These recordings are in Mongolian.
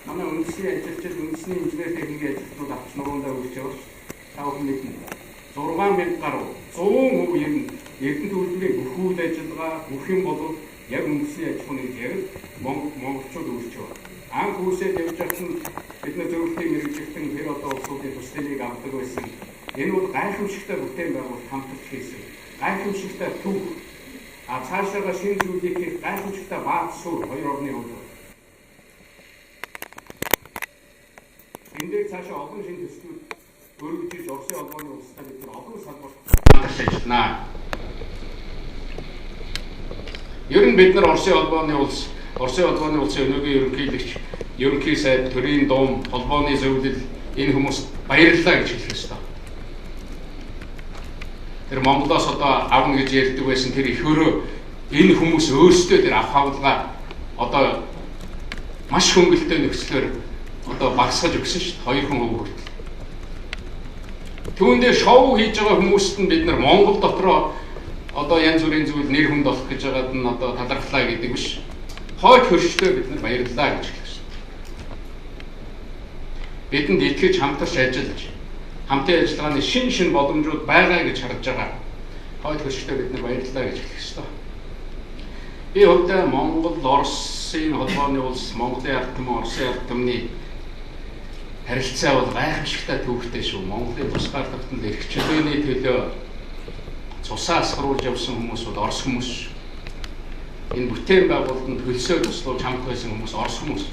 манай үндэсний ажилчид үндэсний инженер техникийн ажилтнууд авч нуруундаа үрж явж та бүхэн мэднэ. 6,000 гаруй 100% ер нь Эрдэнэ төлөвлөрийн бүх үйл ажиллагаа бүх юм бол яг үндэсний аж ахуйн гэж яг монголчууд үрж байгаа. Анх үүсээд явж байгаа бид нар зөвлөлийн мэргэжлэгтэн тэр одоо улсуудын туслалыг авдаг байсан. Энэ бол гайхамшигтай бүтээн байгуулалт хамтарч хийсэн. Гайхамшигтай төв цаашаага шинэ зүйлийг хийх гайхамшигтай бааз суурь хоёр орны хувьд. Эндээ цаашаа олон шинэ төслүүд өргөжиж Оросын холбооны улстай бид нар олон салбарт хамтарч ажиллана. Ер нь бид нар Оросын холбооны улсын өнөөгийн ерөнхий сайд төрийн дум холбооны зөвлөл энэ хүмүүст баярлалаа гэж хэлэх ёстой. Тэр Монголоос одоо авна гэж ярьдаг байсан тэр их өрөө энэ хүмүүс өөрсдөө тэр авах авалгаа одоо маш хөнгөлтэй нөхцлөөр одоо багсгаж өгсөн шүү дээ 2% хүртэл. Түүндээ шоу хийж байгаа хүмүүст нь бид нар Монгол дотроо одоо янз бүрийн зүйл нэр хүнд олох гэж байгаад нь одоо талархлаа гэдэг биш. Хойд хөрштэй бид нар баярлалаа гэж хэлсэн. Бидэнд итгэж хамтарч ажиллаж хамтын ажиллагааны шин боломжууд байгаа гэж харж байгаа. Хойд хөрштэй бид нар баярлалаа гэж хэлэх ёстой. Би хувьдаа Монгол Оросын холбооны улс, Монголын ард түмэн, Оросын ард түмний харилцаа бол гайхамшигтай төвхтэй шүү. Монголын тус гар тогтнол эрх чөлөөний төлөө цусаа асгаруулж явсан хүмүүс бол Орос хүмүүс. Энэ бүтээн байгуулалтанд хөлсөө туслуулж хамт байсан хүмүүс Орос хүмүүс.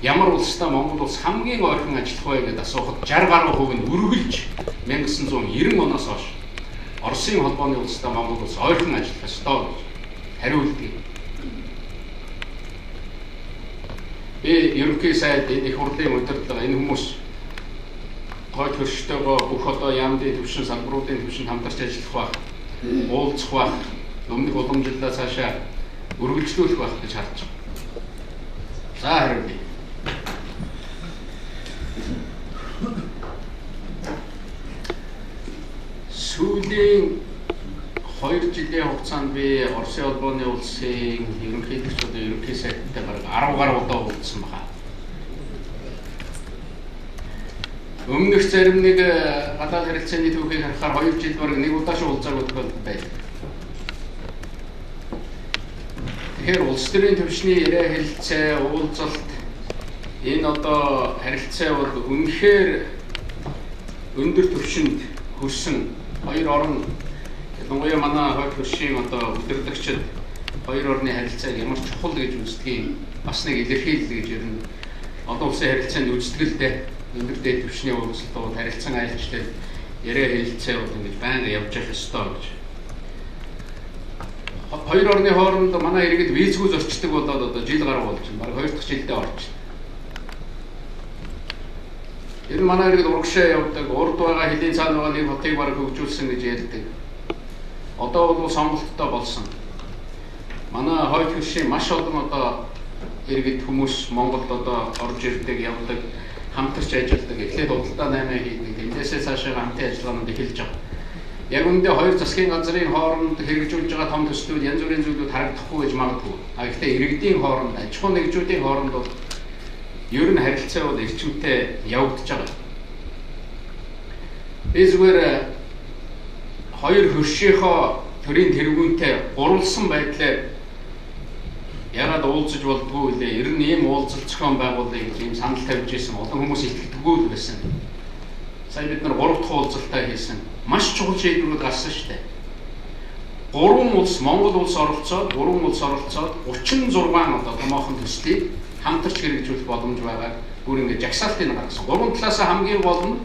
Ямар улстай Монгол улс хамгийн ойрхон ажиллах вэ гэдээ асуухад 60 гаруй хувь нь үргэлж 1990 оноос хойш Оросын холбооны улстай Монгол улс ойрхон ажиллах ёстой гэж хариулдаг. Би ерөнхий сайд энэ их хурлын удирдлага энэ хүмүүс хойд хөрштөөгөө бүх одоо яамдын төвшин салбаруудын төвшин хамтарч ажиллах байх, уулзах байх, өмнөх уламжлалаа цаашаа үргэлжлүүлэх байх гэж харж байна. За хариулъя. Сүүлийн 2 жилийн хугацаанд би Оросын холбооны улсын ерөнхий сайдтай бараг 10 гаруй удаа уулзсан байна. Өмнөх зарим нэг гадаад харилцааны түүхийг харахаар 2 жил бараг нэг удаа шүү уулзаагүй байдаг. Тэгэхээр улс төрийн түвшний яриа хэлэлцээ, уулзалт энэ одоо харилцаа бол үнэхээр өндөр түвшинд хүрсэн хоёр орн ялангуяа манай хойд хөршийн одоо удирдагчид хоёр орны харилцааг ямар чухал гэж үздгийг бас нэг илэрхийлэл гэж ер нь олон улсын харилцаанд үздэг л дээ. Өндөр дээд түвшний уулзалтууд харилцан айлчтай яриа хэлэлцээ бол ингэж байнга явж явах ёстой гэж. Хоёр орны хооронд манай иргэд визгүй зорчдог болоод одоо жил гаруй болж байна. Бараг 2 дахь жилдээ орж байна. Энэ манай иргэд урагшаа явдаг, урд байгаа хэлийн цаана байгаа нэг хотыг бараг хөгжүүлсэн гэж ярьдаг. Одоо бол сонголттой болсон. Манай хойд хөршийн маш олон одоо иргэд хүмүүс Монголд одоо орж ирдэг, явдаг, хамтарч ажилладаг, эхлээд худалдаа 8 хийдэг, эндээсээ цаашаа хамтын ажиллагаанууд эхэлж байгаа. Яг үүндээ хоёр засгийн газрын хооронд хэрэгжүүлж байгаа том төслүүд янз бүрийн зүйлүүд харагдахгүй гэж магадгүй. Гэхдээ иргэдийн хооронд, аж ахуй нэгжүүдийн хооронд бол ер нь харилцаа бол эрчимтэй явагдаж байгаа. Би зүгээр хоёр хөршийнхөө төрийн тэргүүнтэй гурвалсан байдлаар ягаад уулзаж болдгоо үлээ. Ер нь ийм уулзалт зохион байгуулъя гэж ийм санал тавьж ирсэн. Олон хүмүүс итгэдэггүй л байсан. Сая бид нар 3 дахь уулзалтаа хийсэн. Маш чухал шийдвэрүүд гарсан шүү дээ. 3 улс Монгол улс оролцоод 36 одоо томоохон төслийг хамтарч хэрэгжүүлэх боломж байгаа. Бүр ингэ жагсаалтыг гаргасан. 3 талаас хамгийн гол нь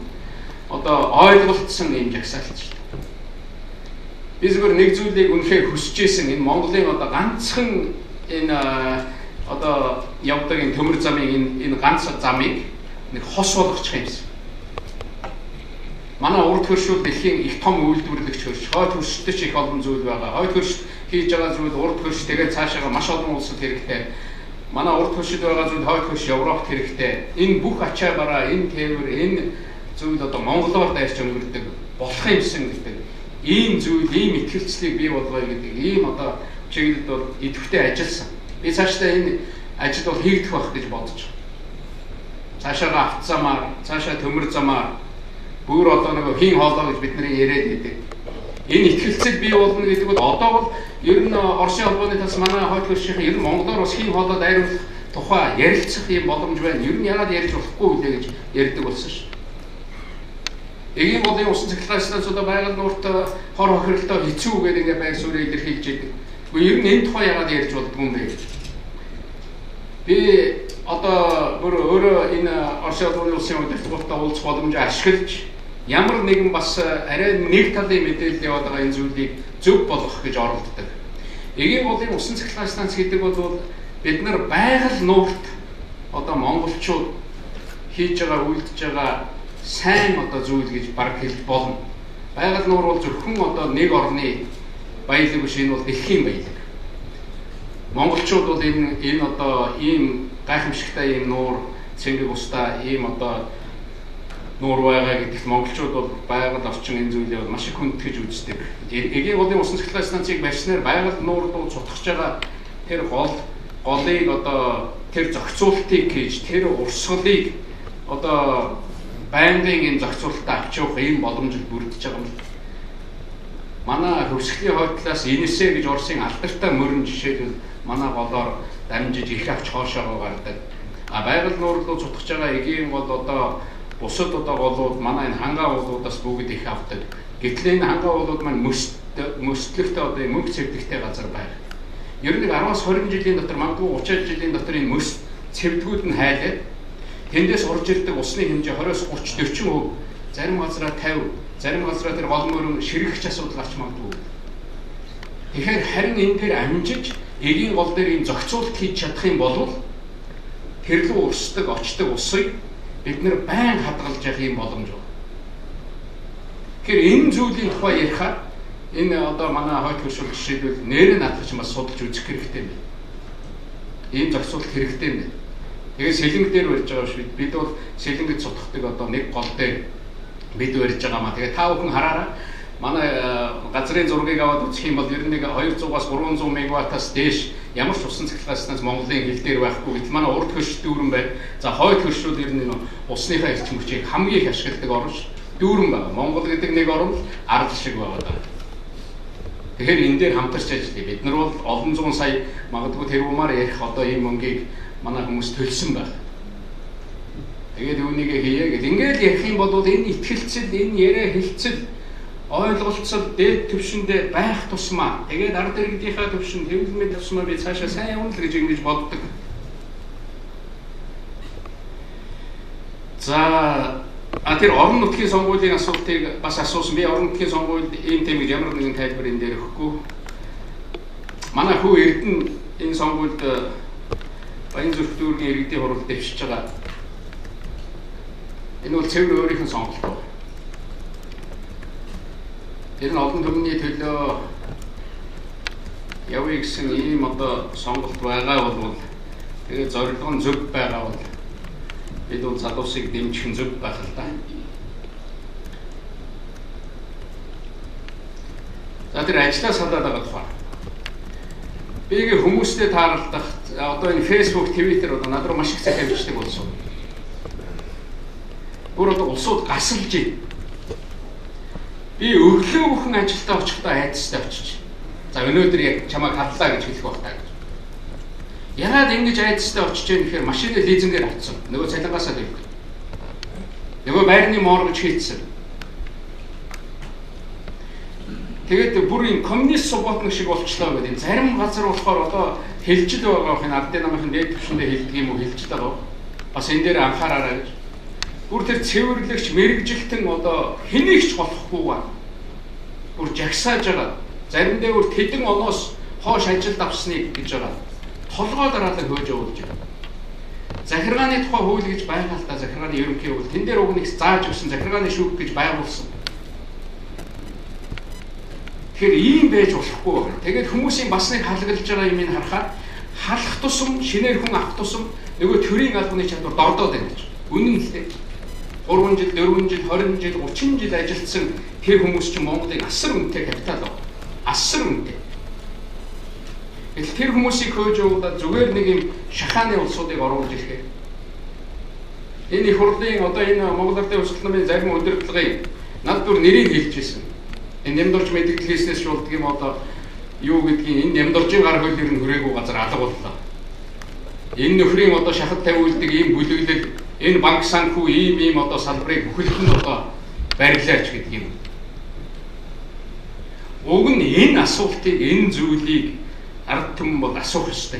одоо ойлголтсон ийм жагсаалт шүү дээ. Би зөвхөн нэг зүйлийг үнэхээр хүсэж ийсэн энэ Монголын одоо ганцхан энэ одоо явдаг энэ төмөр замын энэ ганц замыг нэг хос болгочих юмсан. Манай урд хөршүүд дэлхийн их том үйлдвэрлэгч хөрш, хойд хөрштэй ч их олон зүйл байгаа. Хойд хөрш хийж байгаа зүйл урд хөрш тэгээд цаашаа маш олон улсад хэрэгтэй. Манай урд хөршид байгаа зүйл хойд хөрш Европт хэрэгтэй. Энэ бүх ачаагараа энэ тээвэр энэ зүйл одоо монголоор дайрч өнгөрдөг болох юмсан гэдэг. Ийм зүйл, ийм итгэлцлийг бий болгоё гэдэг ийм одоо чиглэлд бол идэвхтэй ажилласан. Би цаашдаа энэ ажил бол хийгдэх байх гэж бодож байна. Цаашаа автозамаар, цаашаа төмөр замаар бүр одоо нэг хийн хоолоо гэж бидний яриад байдаг. Энэ итгэлцэл бий болно гэдэг бол одоо бол ер нь Оросын холбооны тас манай хойд хөршийн ер нь Монголоор бас хийн хоолоо дайруулах тухай ярилцах юм боломж байна. Ер нь яагаад ярьж болохгүй үлээ гэж ярьдаг болсон шүү. Эгийн болын усан цахилгаанаас одоо байгаль нуурт хор хохиролтой хэцүү гэдэг ингээ байг суурь илэрхийлж байдаг. Гэхдээ ер нь энэ тухай яагаад ярьж болдгүй юм бэ гэж. Би одоо бүр өөрөө энэ Оросын холбооны улсын удирдлагуудтай уулзах боломжийг ашиглаж ямар нэгэн бас арай нэг талын мэдээлэл яваад байгаа энэ зүйлийг зөв болгох гэж оролддог. Эгийн болын усан цахилгаан станц гэдэг бол бид нар байгаль нуурт одоо монголчууд хийж байгаа үйлдэж байгаа сайн одоо зүйл гэж баг хэлж болно. Байгаль нуур бол зөвхөн одоо нэг орны баялаг биш, энэ бол дэлхийн баялаг. Монголчууд бол энэ одоо ийм гайхамшигтай ийм нуур цэнгэг устаа ийм одоо нуур байгаа гэдэгт монголчууд бол байгаль орчин энэ зүйлийг маш их хүндэтгэж үздэг. Эгийн болын усан цахилгаан станцыг барьснаар байгаль нуур руу цутгаж байгаа тэр голыг одоо тэр зохицуултыг хийж тэр урсгалыг одоо байнгын энэ зохицуулалтаа авч явах ийм боломж бүрдэж байгаа юм. Манай хөвсглийн хойдлоос инээсэ гэж Оросын алдартай мөрөн жишээлбэл манай голоор дамжиж их авч хоошоогоо гардаг. Байгаль нуур руу цутгаж байгаа эгийн бол одоо бусад одоо голууд манай энэ хангаа голуудаас бүгд их авдаг. Гэтэл энэ хангаа голууд маань мөстлөгтэй одоо мөнх цэвдэгтэй газар байна. Ер нь 10-аас 20 жилийн дотор магадгүй 30 жилийн дотор энэ мөс цэвдгүүд нь хайлаад тэндээс орж ирдэг усны хэмжээ 20-с 30-40%, зарим газараа 50, зарим газараа тэр гол мөрөн ширэгч асуудал гарч магадгүй. Тэгэхээр харин энэ дээр амжиж эгийн гол дээр ийм зохицуулт хийж чадах юм бол тэр лүү урсдаг, очдог усыг бид нэр байн хадгалж явах юм боломж байна. Тэгэхээр энэ зүйлийн тухай ярихаар энэ одоо манай хойд хөршил жишээлбэл нэрээ наадах чинь бас судалж үзэх хэрэгтэй юм байна. Ийм зохицуулт хэрэгтэй юм байна. Тэгээд сэлэнг дээр барьж байгаа шүү. Бид бол сэлэнгэд цутгадаг одоо нэг гол дээр бид барьж байгаамаа. Тэгээд та бүхэн хараараа манай газрын зургийг аваад үзэх юм бол ер нь нэг 200-аас 300 мегаваттаас дээш ямар ч усан цахилгаан станц Монголын хил дээр байхгүй. Гэтэл манай урд хөрш дүүрэн байна. За хойд хөршүүд ер нь усныхаа эрчим хүчийг хамгийн их ашигладаг орн ш. Дүүрэн байна. Монгол гэдэг нэг орн ард шиг байгаа даа. Тэгэхээр энэ дээр хамтарч ажиллая. Бид нар бол олон зуун сая магадгүй тэрбумаар ярих одоо ийм мөнгийг манай хүмүүс төлсөн байна. Тэгээд үүнийг хийе гэдэг. Ингээд ярих юм бол энэ итгэлцэл, энэ яриа хэлцэл, ойлголцол дээд түвшиндээ байх тусмаа. Тэгээд ард иргэдийнхаа түвшин, хэвлэл мэд тусмаа би цаашаа сайн явна л гэж ингэж боддог. За тэр орон нутгийн сонгуулийн асуултыг бас асуусан. Би орон нутгийн сонгуульд ийм тийм гэж ямар нэгэн тайлбар энэ дээр өгөхгүй. Манай хүү Эрдэнэ энэ сонгуульд Баянзүрх дүүргийн иргэдийн хуралд дэвшиж байгаа. Энэ бол цэвэр өөрийнх нь сонголт байна. Тэр нь олон түмний төлөө явъя гэсэн ийм одоо сонголт байгаа бол тэгээд зорилго нь зөв байгаа бол бид бол залуусыг дэмжих нь зөв байх л да. За тэр ажлаа салаад байгаа тухай. Би хүмүүстэй тааралдах одоо энэ Facebook, Twitter одоо над руу маш их захиалждаг болсон. Бүр одоо улсууд гасалж байна. Би өглөө бүхэн ажилдаа очихдоо айцтай очиж. За өнөөдөр яг чамайг хадлаа гэж хэлэх байна гэж. Ягаад ингэж айцтай очиж байгаа гэхээр машины лизингээр авсан. Нөгөө цалингаасаа төлөх. Нөгөө байрны моргож хийцсэн. Тэгээд бүр юм коммунист субботник шиг болчлоо гэдэг. Зарим газар болохоор одоо хэлжил байгаа хин ардын намын дээд түвшиндээ хэлдэг юм уу хэлжил байгаа. Бас энэ дээр анхаараарай гэж. Бүр тэр цэвэрлэгч мэрэгжилтэн одоо хэнийг ч болохгүй ба. Бүр жагсааж байгаа. Заримдаа бүр тэдэн оноос хоош ажилд авсныг гэж байгаа. Толгой дараалал хөөж явуулж байгаа. Захиргааны тухай хууль гэж байгаа л та захиргааны ерөнхий хууль. Тэн дээр уг нэг зааж өгсөн захиргааны шүүх гэж байгуулсан. Тэгэхээр ийм байж болохгүй байна. Тэгээд хүмүүсийн бас нэг халгалж байгаа юм ин харахаар халах тусам, шинээр хүн авах тусам нөгөө төрийн албаны чадвар дордоод байна гэж. Үнэн л дээ. 3 жил, 4 жил, 20 жил, 30 жил ажилласан тэр хүмүүс чинь Монголын асар үнэтэй капитал баг. Асар үнэтэй. Тэр хүмүүсийг хөөж явуулаад зүгээр нэг юм шахааны улсуудыг оруулж ирэхээр энэ их хурлын одоо энэ Монгол Ардын Өсөлт намын зарим удирдлагын над бүр нэрийг хэлчихсэн. Энэ нямдурж мэдээлэл хийснээс шуулдаг юм одоо юу гэдгийг энэ нямдуржийн гар хөлөөр нь хүрээгүй газар алга боллоо. Энэ нөхрийн одоо шахад тавиулдаг ийм бүлэглэл, энэ банк санхүү ийм одоо салбарыг бүхэлд нь одоо барилаач гэдэг юм. Уг нь энэ асуултыг, энэ зүйлийг ард түмэн бол асуух ёстой.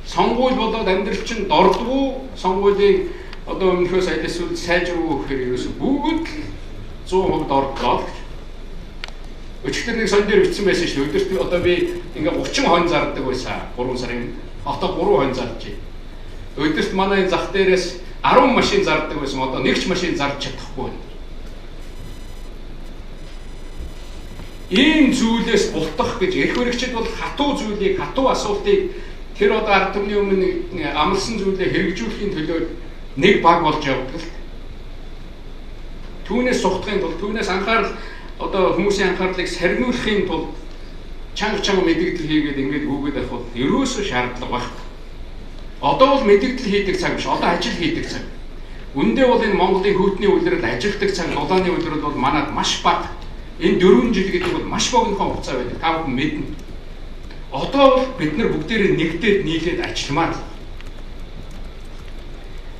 Сонгуул болоод амьдрал чинь дордвоо, сонгуулийн одоо өмнөхөөс айлсвал сайжруу гэхээр ерөөсөө бүгд 100% дордлоо гэж. Өчигдөр нэг сон дээр бичсэн байсан шүү дээ. Өдөрт одоо би ингээ 30 хон зардаг байсан. 3 сарын одоо 3 хон зарж байна. Өдөрт манай зах дээрээс 10 машин зардаг байсан. Одоо нэг ч машин зарж чадахгүй байна. Ийм зүйлээс бултах гэж эрх баригчид бол хатуу зүйлийг, хатуу асуултыг тэр одоо ард түмний өмнө амлсан зүйлээ хэрэгжүүлэхийн төлөө нэг баг болж явдаг л. Түүнээс сухахын тулд, түүнээс анхаарал одоо хүмүүсийн анхаарлыг сарниулахын тулд чанга мэдээлэл хийгээд ингэж гүгээд авах бол ерөөсөө шаардлага байхгүй. Одоо бол мэдээлэл хийдэг цаг биш, одоо ажил хийдэг цаг. Үндэ бол энэ Монголын хүүтний улирал ажилтдаг цаг, дулааны улирал бол манад маш бага. Энэ 4 жил гэдэг бол маш богино хугацаа байдаг. Та бүхэн мэднэ. Одоо бол бид нар бүгдээрээ нэгдээд нийлээд ажилламаар.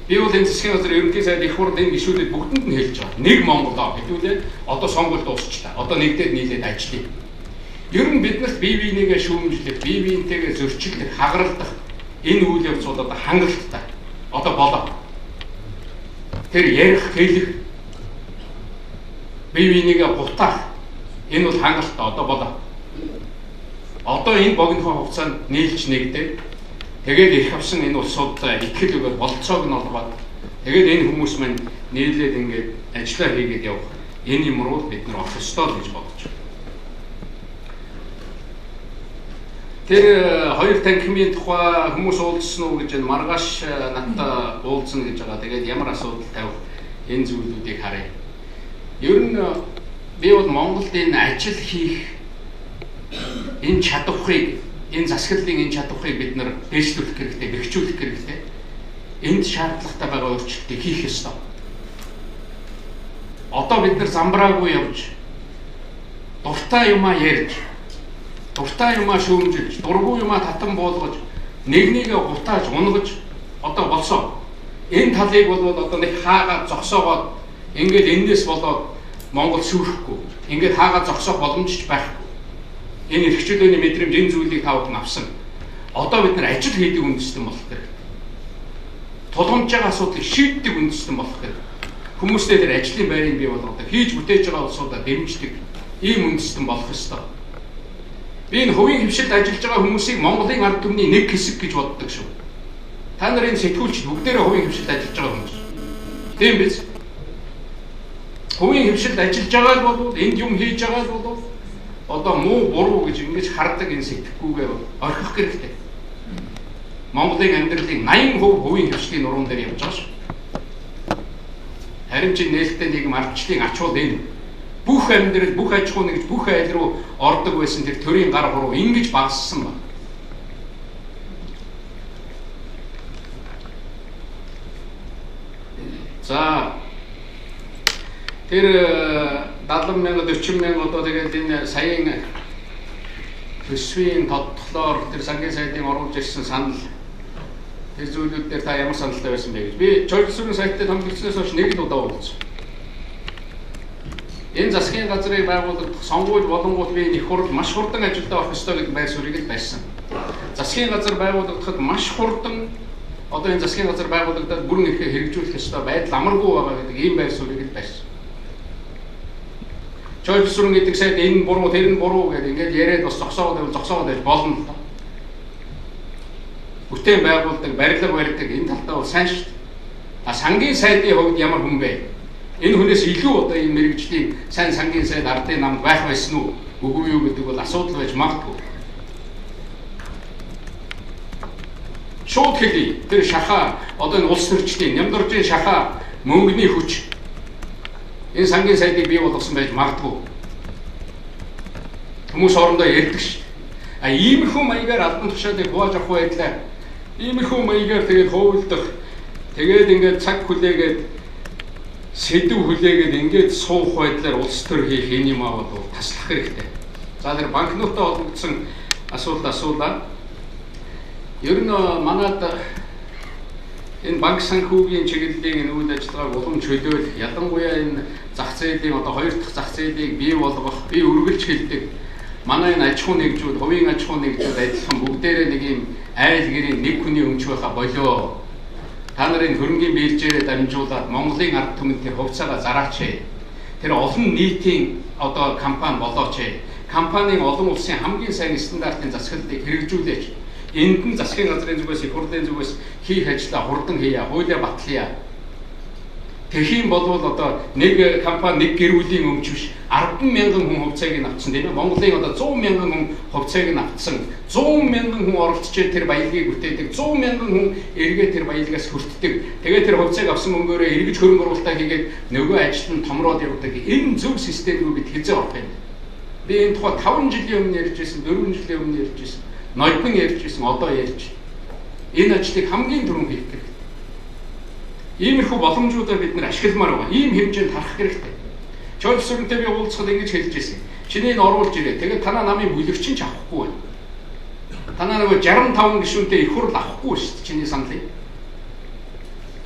Би бол энэ засгийн газрын ерөнхий сайд их хурд энэ гишүүдэд бүгдэнд нь хэлж байгаа. Нэг Монголоо хэдүүлээ одоо сонгуульд дуусчлаа. Одоо нэгдээд нийлээд ажиллая. Ер нь биднэрт бие биенийгээ шүүмжлэх, бие биентэйгээ зөрчилдөх, хагаралдах энэ үйл явцууд одоо хангалттай. Одоо болоо. Тэр ярих, хэлэх, бие биенийгээ гутаах энэ бол хангалттай одоо болоо. Одоо энэ богино хугацаанд нийлж нэгдээд тэгээд их авсан энэ улсуудаа итгэл өгөөд болцоог нь олгоод тэгээд энэ хүмүүс маань нийлээд ингээд ажиллаа хийгээд явах энэ юм руу бид нар орох ёстой л гэж бодож байна. Тэр хоёр танхимын тухай хүмүүс уулзсан уу гэж маргааш надтай уулзна гэж байгаа. Тэгээд ямар асуудал тавих энэ зүйлүүдийг харъя. Ер нь би бол Монголд энэ ажил хийх энэ чадварыг, энэ засаглалын энэ чадварыг бид нар дэвшлүүлэх хэрэгтэй, бэхжүүлэх хэрэгтэй. Энд шаардлагатай байгаа өөрчлөлтийг хийх ёстой. Одоо бид нар замбраагүй явж, дуртай юмаа ярьж, дуртай юмаа шүүмжилж, дургүй юмаа татан буулгаж, нэгнийгээ гутааж, унгаж одоо болсоо. Энэ талыг бол одоо нэг хаагаад зогсоогоод ингээд энэс болоод Монгол сүрхэхгүй. Ингээд хаагаад зогсоох боломжч байхгүй. Энэ эрхчлөөний мэдрэмж, энэ зүйлийг та бүхэн авсан. Одоо бид нар ажил хийдэг үндэстэн болох хэрэгтэй. Тулгамж байгаа асуудлыг шийддэг үндэстэн болох хэрэгтэй. Хүмүүстэй тэр ажлын байрыг бий болгодог, хийж бүтээж байгаа улсуудаа дэмждэг ийм үндэстэн болох ёстой. Би энэ хувийн хвшилд ажиллаж байгаа хүмүүсийг Монголын ард түмний нэг хэсэг гэж боддог шүү. Та нарын сэтгүүлч бүгдээрээ хувийн хвшилд ажиллаж байгаа хүмүүс. Тийм биз? Хувийн хвшилд ажиллаж байгаа бол энд юм хийж байгаа бол одоо муу буруу гэж ингэж хардаг энэ сэтгэхгүйгээ орхих хэрэгтэй. Монголын амьдралын 80% хувийн хвшлийн нуруунд дээр явж байгаа шүү. Харин чи нээлттэй нийгэм ардчлалын ачуул энэ бүх амьдрал, бүх аж ахуй нэгж бүх айл руу ордог байсан тэр төрийн гар хуруу ингэж багассан байна. За тэр 70,000 40,000 одоо тэгээд энэ саяын төсвийн тодглоор тэр сангийн сайдын оруулж ирсэн санал тэр зүйлүүд дээр та ямар саналтай байсан бэ гэж би Жолсүрийн сайтад томилснээс хойш нэг л удаа уулзсан. Энэ засгийн газрыг байгуулах сонгуул болонгууд би их хурл маш хурдан ажилдаа авах ёстой гэдэг байр суурийг л байсан. Засгийн газар байгуулагдахад маш хурдан одоо энэ засгийн газар байгуулагдаад бүрэн эрхээ хэрэгжүүлэх ёстой байдал амаргүй байгаа гэдэг ийм байр суурийг л байсан. Жолсүрийн гэдэг сайд энэ буруу тэр нь буруу гэдэг ингээд яриад бас зогсоогоод байж болно л доо. Бүтээн байгуулдаг, барилга барьдаг энэ талтаа бол сайн шүү дээ. А сангийн сайдын хувьд ямар хүн бэ? Энэ хүнээс илүү одоо энэ мэрэгжлийн сайн сангийн сайд ардын намд байх байсан уу? Үгүй юу гэдэг бол асуудал байж магадгүй. Шууд хэлий. Тэр шахаа одоо энэ улс төрчдийн нямдуржийн шахаа мөнгөний хүч энэ сангийн сайдыг бий болгосон байж магадгүй. Хүмүүс орондоо ярьдаг шүү. Иймэрхүү маягаар албан тушаалыг хувааж авах байдлаа иймэрхүү маягаар тэгээд хөвөлдөх тэгээд ингээд цаг хүлээгээд сэдв хүлээгээд ингээд суух байдлаар улс төр хийх энэ юм аа бол таслах хэрэгтэй. За тэр банкноттой холбогдсон асуулаа. Ер нь манайд энэ банк санхүүгийн чиглэлийн энэ үйл ажиллагааг улам чөлөөлөх, ялангуяа энэ зах зээлийн одоо хоёр дахь зах зээлийг бий болгох, бий үргэлж хэлдэг. Манай энэ аж ахуй нэгжүүд, хувийн аж ахуй нэгжүүд адилхан бүгдээрээ нэг юм айл гэрийн нэг хүний өмч байха болоо. Та нарын хөрөнгийн биелжээрээ дамжуулаад Монголын ард түмэнд тэр хувьцаагаа зараач. Тэр олон нийтийн одоо компани болооч. Компанийн олон улсын хамгийн сайн стандартын засаглалыг хэрэгжүүлээч. Энд нь засгийн газрын зүгээс, их хурлын зүгээс хийх ажлаа хурдан хийя, хуулиа батлая. Тэхийн болвол одоо нэг компани нэг гэр бүлийн өмч биш 10,000 хүн хувьцааг нь авсан тийм ээ. Монголын одоо 100,000 хүн хувьцааг нь авсан. 100,000 хүн оролцож тэр баялагийг бүтээдэг. 100,000 хүн эргээ тэр баялагаас хүртдэг. Тэгээд тэр хувьцааг авсан мөнгөөрөө эргэж хөрөнгө оруулалтаа хийгээд нөгөө ажил нь томроод явдаг. Энэ зөв системийг бид хэзээ орох юм. Би энэ тухай 5 жилийн өмнө ярьж байсан, 4 жилийн өмнө ярьж байсан. Ноёдон ярьж байсан, одоо ярьж. Энэ ажлыг хамгийн түрүүнд хийх хэрэгтэй. Иймэрхүү боломжуудаар бид нэр ашигламаар байгаа. Ийм хэмжээнд харах хэрэгтэй. Чойс сүрэнтэй би уулзахад ингэж хэлж ирсэн. Чиний н оруулж ирээ. Тэгээд танаа намын бүлэгчин ч авахгүй байна. Танаа нөгөө 65 гишүүнтэй их хурл авахгүй шүү дээ. Чиний саналыг.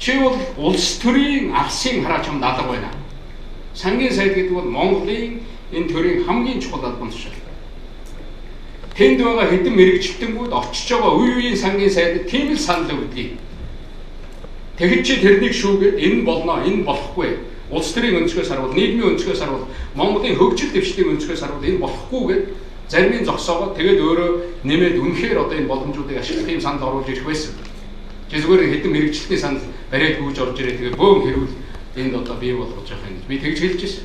Чи бол улс төрийн алсын хараа чамд алга байна. Сангийн сайд гэдэг бол Монголын энэ төрийн хамгийн чухал албан тушаал. Тэнд байгаа хэдэн мэрэгчлэлтэнгүүд очиж байгаа үе үеийн сангийн сайд тийм л санал өгдөг. Тэгэхэд чи тэрнийг шүүгээд энэ болно, энэ болохгүй. Улс төрийн өнцгөөс харуул, нийгмийн өнцгөөс харуул, Монголын хөгжил дэвшлийн өнцгөөс харуул энэ болохгүй гэд зарим нь зогсоогоод тэгээд өөрөө нэмээд үнэхээр одоо энэ боломжуудыг ашиглах юм санал оруулж ирэх байсан. Чи зүгээр хэдэн мэрэгчлэлтний санал бариад гүйж орж ирээ тэгээд бөөм хэрүүл энд одоо бий болгож байгаа юм. Би тэгж хэлж байсан.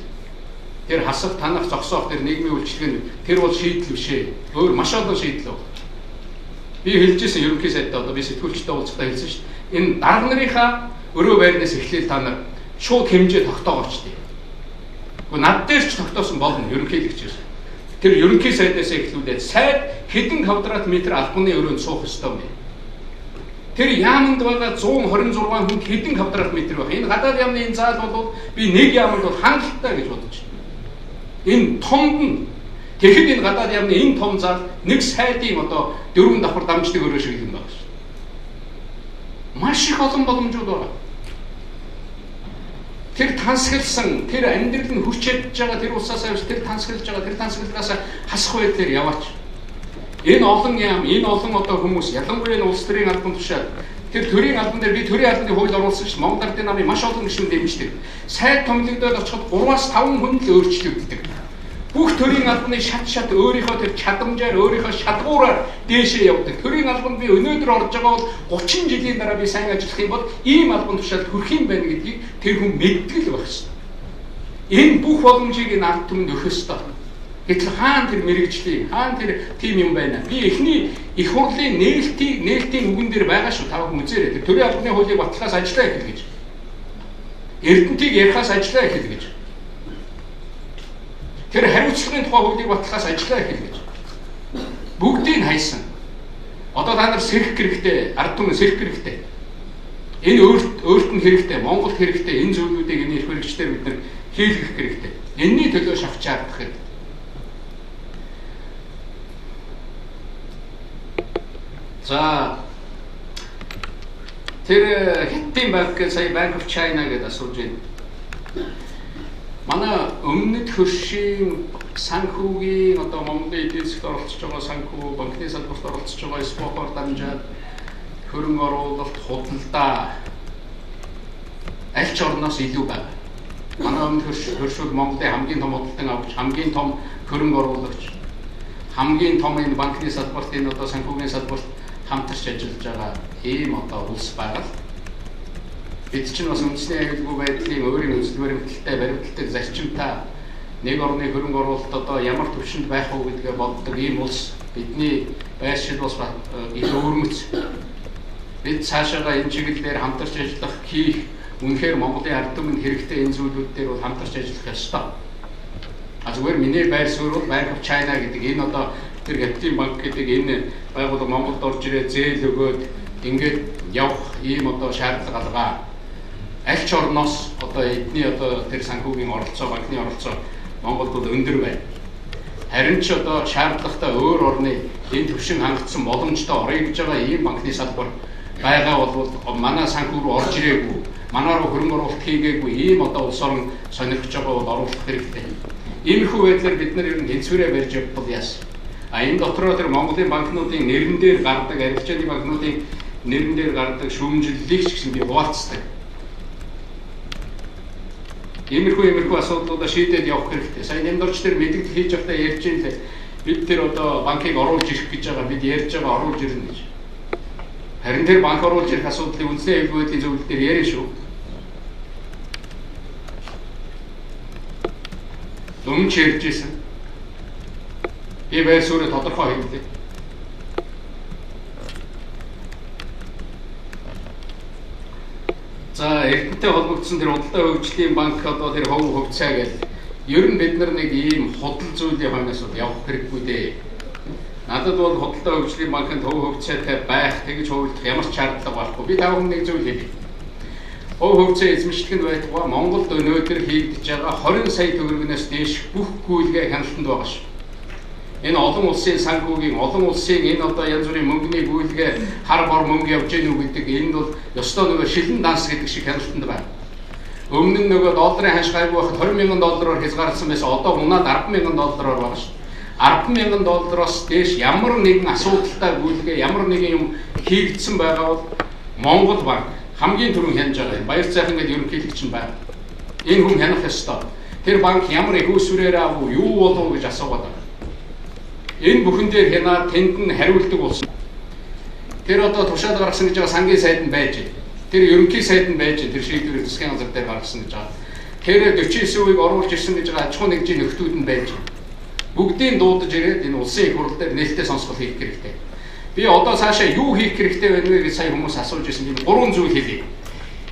Тэр хасах, танах, зогсоох тэр нийгмийн үйлчлэг нь тэр бол шийдэл биш ээ. Өөр маш олон шийдэл байна. Би хэлжсэн ерөнхий сайдтай одоо би сэтгүүлчтэй уулзахдаа хэлсэн шүү дээ. Энэ дарга нарынхаа өрөө байрнаас эхлээл та нар шууд хэмжээ тогтоогооч дээ. Гэхдээ над дээр ч тогтоосон болно ерөнхийлөгч гэсэн. Тэр ерөнхий сайдаас эхлүүлээд сайд хэдэн квадрат метр албаны өрөөнд суух ёстой юм бэ? Тэр яамд байгаа 126 хүн хэдэн квадрат метр байх. Энэ гадаад яамны энэ заал бол би нэг яамд бол хангалттай гэж бодож байна. Энэ томд нь тэгэхэд энэ гадаад яамны энэ том заал нэг сайдын одоо 4 давхар дамждаг өрөө шиг юм байна шүү. Маш их олон боломжууд байна. Тэр тансагласан, тэр амьдрал нь хүрч чадж байгаа тэр усаас авч тэр тансаглаж байгаа тэр тансаглагаас хасах байдлаар яваач. Энэ олон яам, энэ олон одоо хүмүүс ялангуяа энэ улс төрийн албан тушаал тэр төрийн албан дээр би төрийн албаны хууль оруулсан шүү. Монгол Ардын намын маш олон гишүүн дэмждэг. Сайд томилогдоод очиход 3-5 хүн л өөрчлөгддөг. Бүх төрийн албаны шат өөрийнхөө тэр чадамжаар өөрийнхөө шалгуураар дээшээ явдаг. Төрийн албанд би өнөөдөр орж байгаа бол 30 жилийн дараа би сайн ажиллах юм бол ийм албан тушаалд хүрэх юм байна гэдгийг тэр хүн мэддэг л байх шээ. Энэ бүх боломжийг энэ ард түмэнд өгөх ёстой. Гэтэл хаана тэр мэрэгжлийн, хаана тэр тим юм байна? Би эхний их хурлын нээлтийн үгэн дээр байгаа шүү. Та бүхэн үзээрэй. Тэр төрийн албаны хуулийг батлахаас ажиллаа эхэл гэж. Эрдэнтийг ярихаас ажиллаа эхэл гэж. Тэр хариуцлагын тухай хуулийг батлахаас ажиллаа эхэл гэж. Бүгдийг хайсан. Одоо та нар сэрэх хэрэгтэй, ард түмэн сэрэх хэрэгтэй. Энэ өөрт нь хэрэгтэй, Монголд хэрэгтэй энэ зүйлүүдийг энэ их хэрэгчдээр бид нар хийх хэрэгтэй. Энэний төлөө шавчаад гэхэд. За тэр Хятадын банк сая Bank of China гэдэг асууж байна. Манай өмнөд хөршийн санхүүгийн одоо Монголын эдийн засгт оролцож байгаа санхүү, банкны салбарт оролцож байгаа спортоор дамжаад хөрөнгө оруулалт, худалдаа аль ч орноос илүү байна. Манай өмнөд хөршүүд Монголын хамгийн том худалдан авч, хамгийн том хөрөнгө оруулагч, хамгийн том энэ банкны салбарт энэ одоо санхүүгийн салбарт хамтарч ажиллаж байгаа ийм одоо улс байгаа. Бид чинь бас үндэсний аюулгүй байдлын өөрийн үндэслэл баримталтай баримталтай зарчимтай нэг орны хөрөнгө оруулалт одоо ямар төвшөнд байх вэ гэдгээ боддог ийм улс бидний байршил бас их өвөрмөц. Бид цаашаага энэ чиглэлээр хамтарч ажиллах хийх үнэхээр Монголын ард түмэнд хэрэгтэй энэ зүйлүүд дээр бол хамтарч ажиллах ёстой. Зүгээр миний байр суурь бол Bank of China гэдэг энэ одоо тэр Хятадын банк гэдэг энэ байгууллага Монголд орж ирээд зээл өгөөд ингээд явах ийм одоо шаардлага алгаа аль ч орноос одоо эдний одоо тэр санхүүгийн оролцоо, банкны оролцоо Монголд бол өндөр байна. Харин ч одоо шаардлагатай өөр орны энэ төвшин хангалтсан боломжтой орё гэж байгаа ийм банкны салбар байгаа бол манай санхүү рүү орж ирээгүй, манай руу хөрөнгө оруулалт хийгээгүй ийм одоо улс орн сонирхож байгаа бол оруулах хэрэгтэй. Иймэрхүү байдлаар бид нар ер нь тэнцвэрээ барьж явбал яасан. Энэ дотроо тэр Монголын банкнуудын нэрэн дээр гардаг, арилжааны банкнуудын нэрэн дээр гардаг шүүмжлэлийг ч гэсэн би хуваалцдаг. Иймэрхүү асуудлуудаа шийдээд явах хэрэгтэй. Сайн нэмдорч тэр мэдээлэл хийж явахдаа ярьж юм лээ. Бид тэр одоо банкыг оруулж ирэх гэж байгаа, бид ярьж байгаа оруулж ирнэ гэж. Харин тэр банк оруулж ирэх асуудлыг үндэсний аюулгүй байдлын зөвлөлт дээр яриа шүү. Өмнө ярьж ирсэн. Би байр суурийг тодорхой хэллээ. За Эрдэнэтэй холбогдсон тэр худалдаа хөгжлийн банк одоо тэр хувьцаа гэж ер нь бид нар нэг ийм худал зүйлийн хойноос явах хэрэггүй дээ. Надад бол худалдаа хөгжлийн банкнд хувьцаатай байх тэгж хувилдах ямар ч шаардлага байхгүй. Би тавхан нэг зүйл хэлье. Хувьцаа эзэмшлэгэнд байтугай Монголд өнөөдөр хийгдэж байгаа 20 сая төгрөгнөөс дээш бүх гүйлгээ хяналтанд байгаа шүү. Энэ олон улсын санхүүгийн, олон улсын энэ одоо янз бүрийн мөнгөний гүйлгээ хар бор мөнгө явж гэнүү гэдэг энэ бол ёстой нөгөө шилэн данс гэдэг шиг хяналтанд байна. Өмнө нь нөгөө долларын ханш гайгүй байхад $20,000 хязгаарласан байсан. Одоо унаад $10,000 байна шүү. $10,000 дээш ямар нэгэн асуудалтай гүйлгээ, ямар нэгэн юм хийгдсэн байгаа бол Монгол банк хамгийн түрүүн хянаж байгаа. Баяр цайхан гэдэг ерөнхийлөгч нь байна. Энэ хүн хянах ёстой. Тэр банк ямар их үүсвэрээр авав, юу болов гэж асуугаад байна. Энэ бүхэн дээр хянаад тэнд нь хариулдаг болсон. Тэр одоо тушаал гаргасан гэж байгаа сангийн сайд нь байж, тэр ерөнхий сайд нь байж, тэр шийдвэрийг засгийн газар дээр гаргасан гэж байгаа. Тэр 49%-ийг оруулж ирсэн гэж байгаа аж ахуйн нэгжийн нөхдүүд нь байж. Бүгдийг дуудаж ирээд энэ улсын их хурл дээр нээлттэй сонсгол хийх хэрэгтэй. Би одоо цаашаа юу хийх хэрэгтэй байна вэ гэж сая хүмүүс асууж ирсэн. Би 3 зүйл хэлье.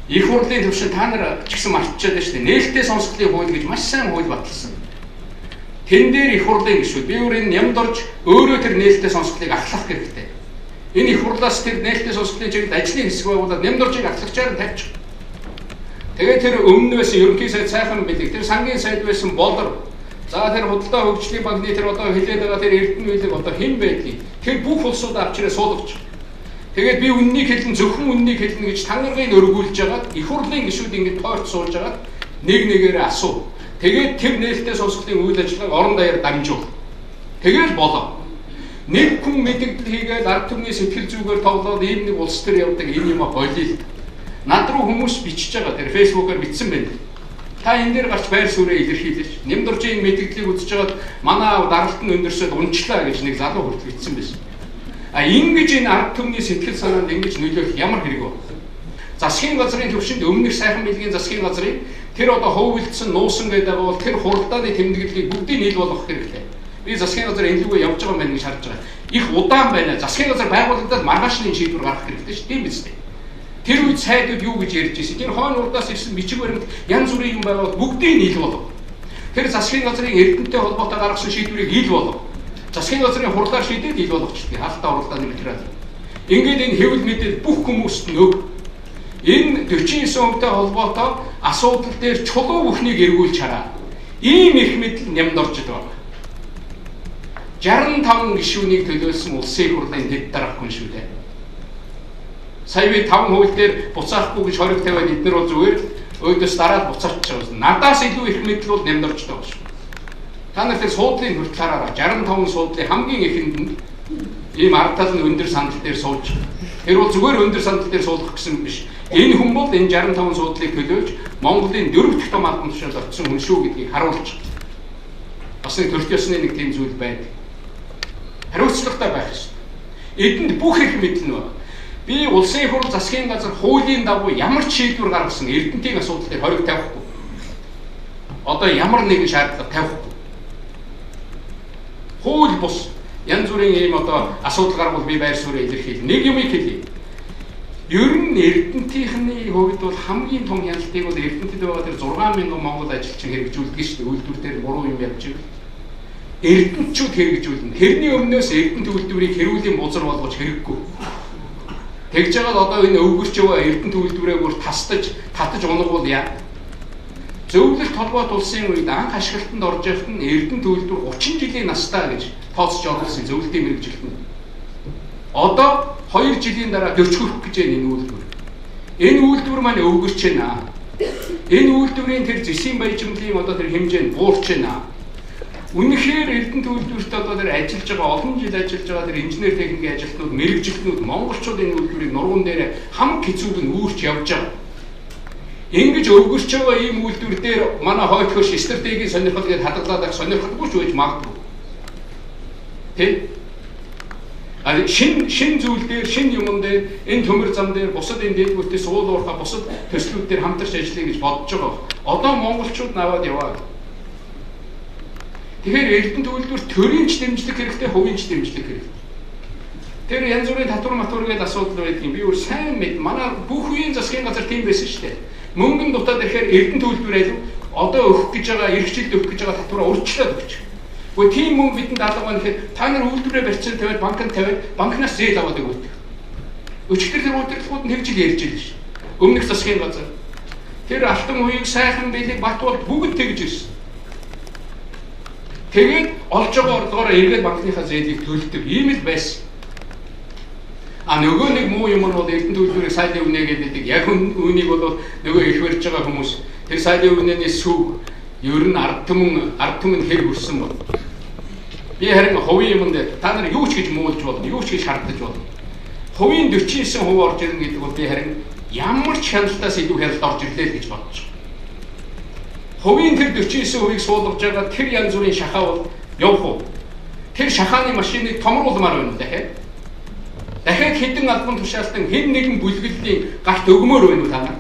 Их хурлын төвшин та нар ч гэсэн мартчихад байна шүү дээ. Нээлттэй сонсголын хууль гэж маш сайн хууль баталсан. Тэн дээр их хурлын гишүүд би өөрийн нямд орж өөрөө тэр нээлттэй сонсголыг ахлах хэрэгтэй. Энэ их хурлаас тэр нээлттэй сонсголын чиглэлд ажлын хэсэг байгуулаад нямд оржийг ахлагчаар нь тавьчих. Тэгээд тэр өмнө байсан ерөнхий сайд сайхан бэлэг, тэр сангийн сайд байсан болор, за тэр худалдаа хөгжлийн банкны тэр одоо хэлээд байгаа тэр Эрдэнэ билэг одоо хэн байдгийг тэр бүх улсууд авчираа суулгаж. Тэгээд би үннийг хэлэн зөвхөн үннийг хэлнэ гэж тангарыг өргүүлж байгаад их хурлын гишүүд ингэж тойрч суулж байгаад нэг нэгээрээ асуу. Тэгээд тэр нээлттэй сонсголын үйл ажиллагааг орон даяар дамжуул. Тэгээд болоо. Нэг хүн мэдээлэл хийгээд ард түмний сэтгэл зүгээр тоглоод ийм нэг улс төр явдаг энэ юм болиё. Над руу хүмүүс бичиж байгаа тэр фэйсбүүкээр бичсэн байна. Та энэ дээр гарч байр суурийг илэрхийлж, нэмдоржийн мэдээллийг үзэж байгаад манай даралт нь өндөрсөд унчлаа гэж нэг залуу хүртэл бичсэн байсан. Ингэж энэ ард түмний сэтгэл санаанд ингэж нөлөөлөх ямар хэрэг вэ? Засгийн газрын төвшөнд өмнөх сайхан билгийн засгийн газрын тэр одоо хөвөлдсөн нуусан гэдэг бол тэр хуралдааны тэмдэглэлийг бүгдийг нийл болгох хэрэгтэй. Би засгийн газар энэ лүгээ явж байгаа юм байна гэж харж байгаа. Их удаан байна. Засгийн газар байгуулагдаад маргаашны шийдвэр гаргах хэрэгтэй шүү. Тийм биз дээ. Тэр үед сайдууд юу гэж ярьж ирсэн. Тэр хойно урдаас ирсэн бичиг баримт янз бүрийн юм байгаад бүгдийг нийл болгох. Тэр засгийн газрын Эрдэнэтэй холбоотой гаргасан шийдвэрийг нийл болгох. Засгийн газрын хурлаар шийдээд нийл болгочихлоо. Хаалтаа уралдааны материал. Ингээд энэ хэвлэл мэдээлэл бүх хүмүүст нь өг. Энэ 49%-тай холбоотой асуудал дээр чулуу бүхнийг эргүүлж хараа. Ийм их мэдл нямд орж байгаа. 65 гишүүнийг төлөөлсөн улсын их хурлын дэд дарах хүн шүү дээ. Сая би 5 хууль дээр буцаахгүй гэж хориг тавиад эднэр бол зүгээр өөдөөс дараад буцаач байгаа. Надаас илүү их мэдл бол нямд орж байгаа шүү. Та нар тэр суудлын хүртэл хараараа 65 суудлын хамгийн ихэнд нь ийм ард тал нь өндөр сандал дээр сууж. Тэр бол зүгээр өндөр сандал дээр суулгах гэсэн биш. Энэ хүн бол энэ 65 суудлыг төлөөлж Монголын 4 дахь том албан тушаалд очсон хүн шүү гэдгийг харуулж. Бас нэг төрөлт ёсны нэг тийм зүйл байдаг. Хариуцлагатай байх ёстой. Эдэнд бүх их мэдэл нь байна. Би улсын их хурл засгийн газар хуулийн дагуу ямар ч шийдвэр гаргасан Эрдэнэтийн асуудал дээр хориг тавихгүй. Одоо ямар нэгэн шаардлага тавихгүй. Хууль бус янз бүрийн ийм одоо асуудал гарвал би байр суурийг илэрхийлнэ. Нэг юм хэлье. Ер нь Эрдэнэтийнхний хувьд бол хамгийн том хяналтыг бол Эрдэнэтэд байгаа тэр 6,000 Монгол ажилчин хэрэгжүүлдэг шүү дээ. Үйлдвэр дээр буруу юм явж байгаа. эрдэнэчүүд хэрэгжүүлнэ. Тэрний өмнөөс эрдэнэ төлөвлөрийг хэрүүлийн бузар болгож хэрэггүй. Тэгж жагаад одоо энэ өвгөрч яваа эрдэнэ төлөвлөрөө бүр татаж унагвал яа. Зөвлөлт холбоот улсын үед анх ашиглалтанд орж явахад нь эрдэнэ төлөвлөр 30 жилийн настай гэж тооцож оруулсан зөвлөлтийн мэргэжилт нь. Одоо 2 жилийн дараа 40 хүрэх гэж байна энэ үйлдвэр. Энэ үйлдвэр маань өвгөрч байна. Энэ үйлдвэрийн тэр зэсийн баяжмлын одоо тэр хэмжээ нь буурч байна. Үнэхээр эрдэнэ төлөвлөрт одоо тэр ажиллаж байгаа олон жил ажиллаж байгаа тэр инженер техникийн ажилтнууд, мэргэжилтнүүд монголчууд энэ үйлдвэрийг нурган дээр хам хэцүүг нь үүрч явж байгаа. Ингэж өвгөрч байгаа ийм үйлдвэр дээр манай хойд хөрш стратегийн сонирхол гэж хадгалаад байх сонирхолгүй ч байж магадгүй. Тэ? Шин зүйл дээр, шин юмн дээр, энэ төмөр зам дээр, бусад энэ дээгүүртээ суул уурхай, бусад төслүүд дээр хамтарч ажиллая гэж бодож байгаа. Одоо монголчууд наваад яваа. Тэгэхээр эрдэнэ төлөвлөрт төрийн ч дэмжлэг хэрэгтэй, хувийн ч дэмжлэг хэрэгтэй. Тэр янз бүрийн татвар матвар гэдэг асуудал байдаг юм. Би өөр сайн мэд. Манай бүх үеийн засгийн газар тийм байсан шүү дээ. Мөнгөн дутаад ирэхээр эрдэнэ төлөвлөр айлв одоо өгөх гэж байгаа, эх жилд өгөх гэж байгаа татвараа урьдчилаад өгч. Гэхдээ тийм мөнгө бидэнд алга байна гэхээр та нар үйлдвэрээ барьсан тавиад банкнд тавиад банкнаас зээл аваад өгөөд. Өчигдөр тэр удирдлагууд нь тэгж л ярьж байлаа ш. Өмнөх засгийн газар. Тэр алтан үеийг сайхан бэлэг бат бол бүгд тэгж ирсэн. Тэгээд олж байгаа орлогоор эргээд банкныхаа зээлийг төлдөг. Ийм л байсан. Нөгөө нэг муу юм нь бол эрдэнэ төлөвлөрийг сайлын үнэ гэдэг. Яг үүнийг бол нөгөө их барьж байгаа хүмүүс тэр сайлын үнэний сүг ер нь ард түмэн хэр хүрсэн бол. Би харин хувийн юмд та нар юу ч гэж муулж болно, юу ч гэж шаардаж болно. Хувийн 49% орж ирнэ гэдэг бол би харин ямар ч хяналтаас илүү хяналт орж ирлээ л гэж бодож байна. Хувийн тэр 49%-ийг суулгаж байгаа тэр янз бүрийн шахаа бол явах уу? Тэр шахааны машиныг томруулмаар байна дахиад. Дахиад хэдэн албан тушаалтан хэн нэгэн бүлгэллийн гарт өгмөр байна уу та нар?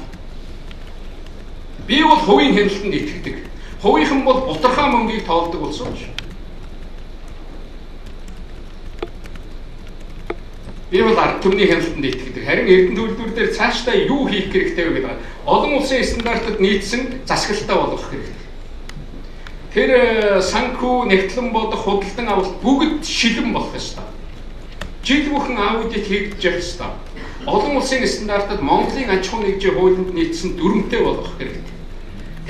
Би бол хувийн хяналтанд итгэдэг. Хувийнхан бол бутархаа мөнгийг тоолдог болсон шүү. Би бол ард түмний хяналтанд итгэдэг. Харин эрдэнэ төлөвлөр дээр цаашдаа юу хийх хэрэгтэй вэ гэдэг. Олон улсын стандартад нийцсэн засаглалтаа болгох хэрэгтэй. Тэр санхүү, нэгтлэн бодох, худалдан авалт бүгд шилэн болох ёстой. Жил бүхэн аудит хийгдэж явах ёстой. Олон улсын стандартад Монголын аж ахуй нэгжийн хуулинд нийцсэн дүрмтэй болгох хэрэгтэй.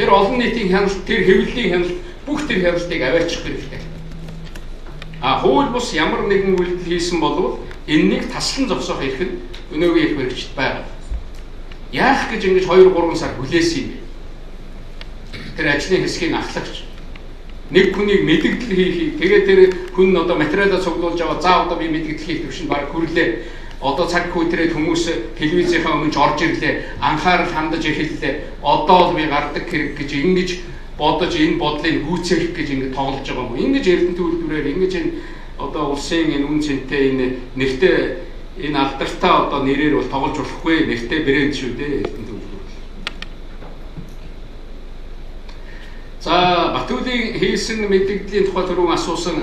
Тэр олон нийтийн хяналт, тэр хэвлэлийн хяналт, бүх тэр хяналтыг аваачих хэрэгтэй. Хууль бус ямар нэгэн үйлдэл хийсэн болов энэнийг таслан зогсоох эрх нь өнөөгийн их баригчд байгаа. Яах гэж ингэж 2-3 сар хүлээсэн юм бэ? Тэр ажлын хэсгийг ахлагч нэг хүнийг мэдэгдэл хийхийг тэгээд тэр хүн одоо материалаа цуглуулж аваа за одоо би мэдэгдэл хийх төвшөнд баг хүрлээ. Одоо цаг хүүтрээд хүмүүс телевизийнхаа өмнө орж ирлээ. Анхаарал хандаж эхэллээ. Одоо л би гардаг хэрэг гэж ингэж бодож энэ бодлыг гүйцээх гэж ингэ тоглож байгаа юм. Ингэж эрдэнэ төлөвлөрөөр ингэж энэ одоо улсын энэ үн цэнтэй энэ нэртэй энэ алдартай одоо нэрээр бол тоглож болохгүй нэртэй брэнд шүү дээ эрдэнэ төлөвлөр. За Батүлийн хийсэн мэдээллийн тухай түрүүн асуусан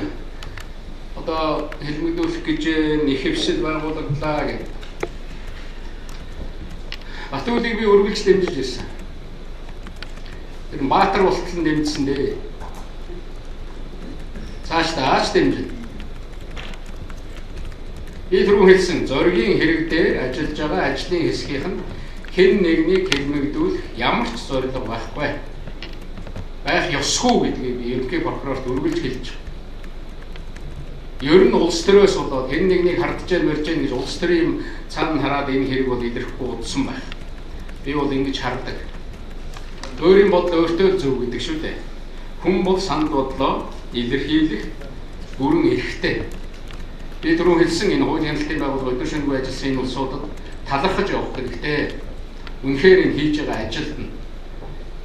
одоо хэлмэгдүүлэх гэж нэхэвсэл байгуулаглаа гэдэг. Батүлийг би үргэлж дэмжиж ирсэн. Тэр Баатар болтол нь дэмжсэн дээ. Цаашдаа дэмжин. Би түрүүн хэлсэн зоригийн хэрэг дээр ажиллаж байгаа ажлын хэсгийнх нь хэн нэгнийг хэлмэгдүүлэх ямар ч зорилго байхгүй. Байх ёсгүй гэдгийг би ерөнхий прокурорт үргэлж хэлж байна. Ер нь улс төрөөс болоод хэн нэгнийг хардж мэрж гэж улс төрийн цаана хараад энэ хэрэг бол илэрхгүй удсан байх. Би бол ингэж хардаг. Өөрийн бодол өөртөө зөв гэдэг шүү дээ. Хүн бол санд бодлоо илэрхийлэх бүрэн эрхтэй. Би түрүүн хэлсэн энэ хуулийн хяналтын байгууллага өдөр шөнөгүй ажилласан энэ улсуудад талархаж явах хэрэгтэй. Үнэхээр энэ хийж байгаа ажил нь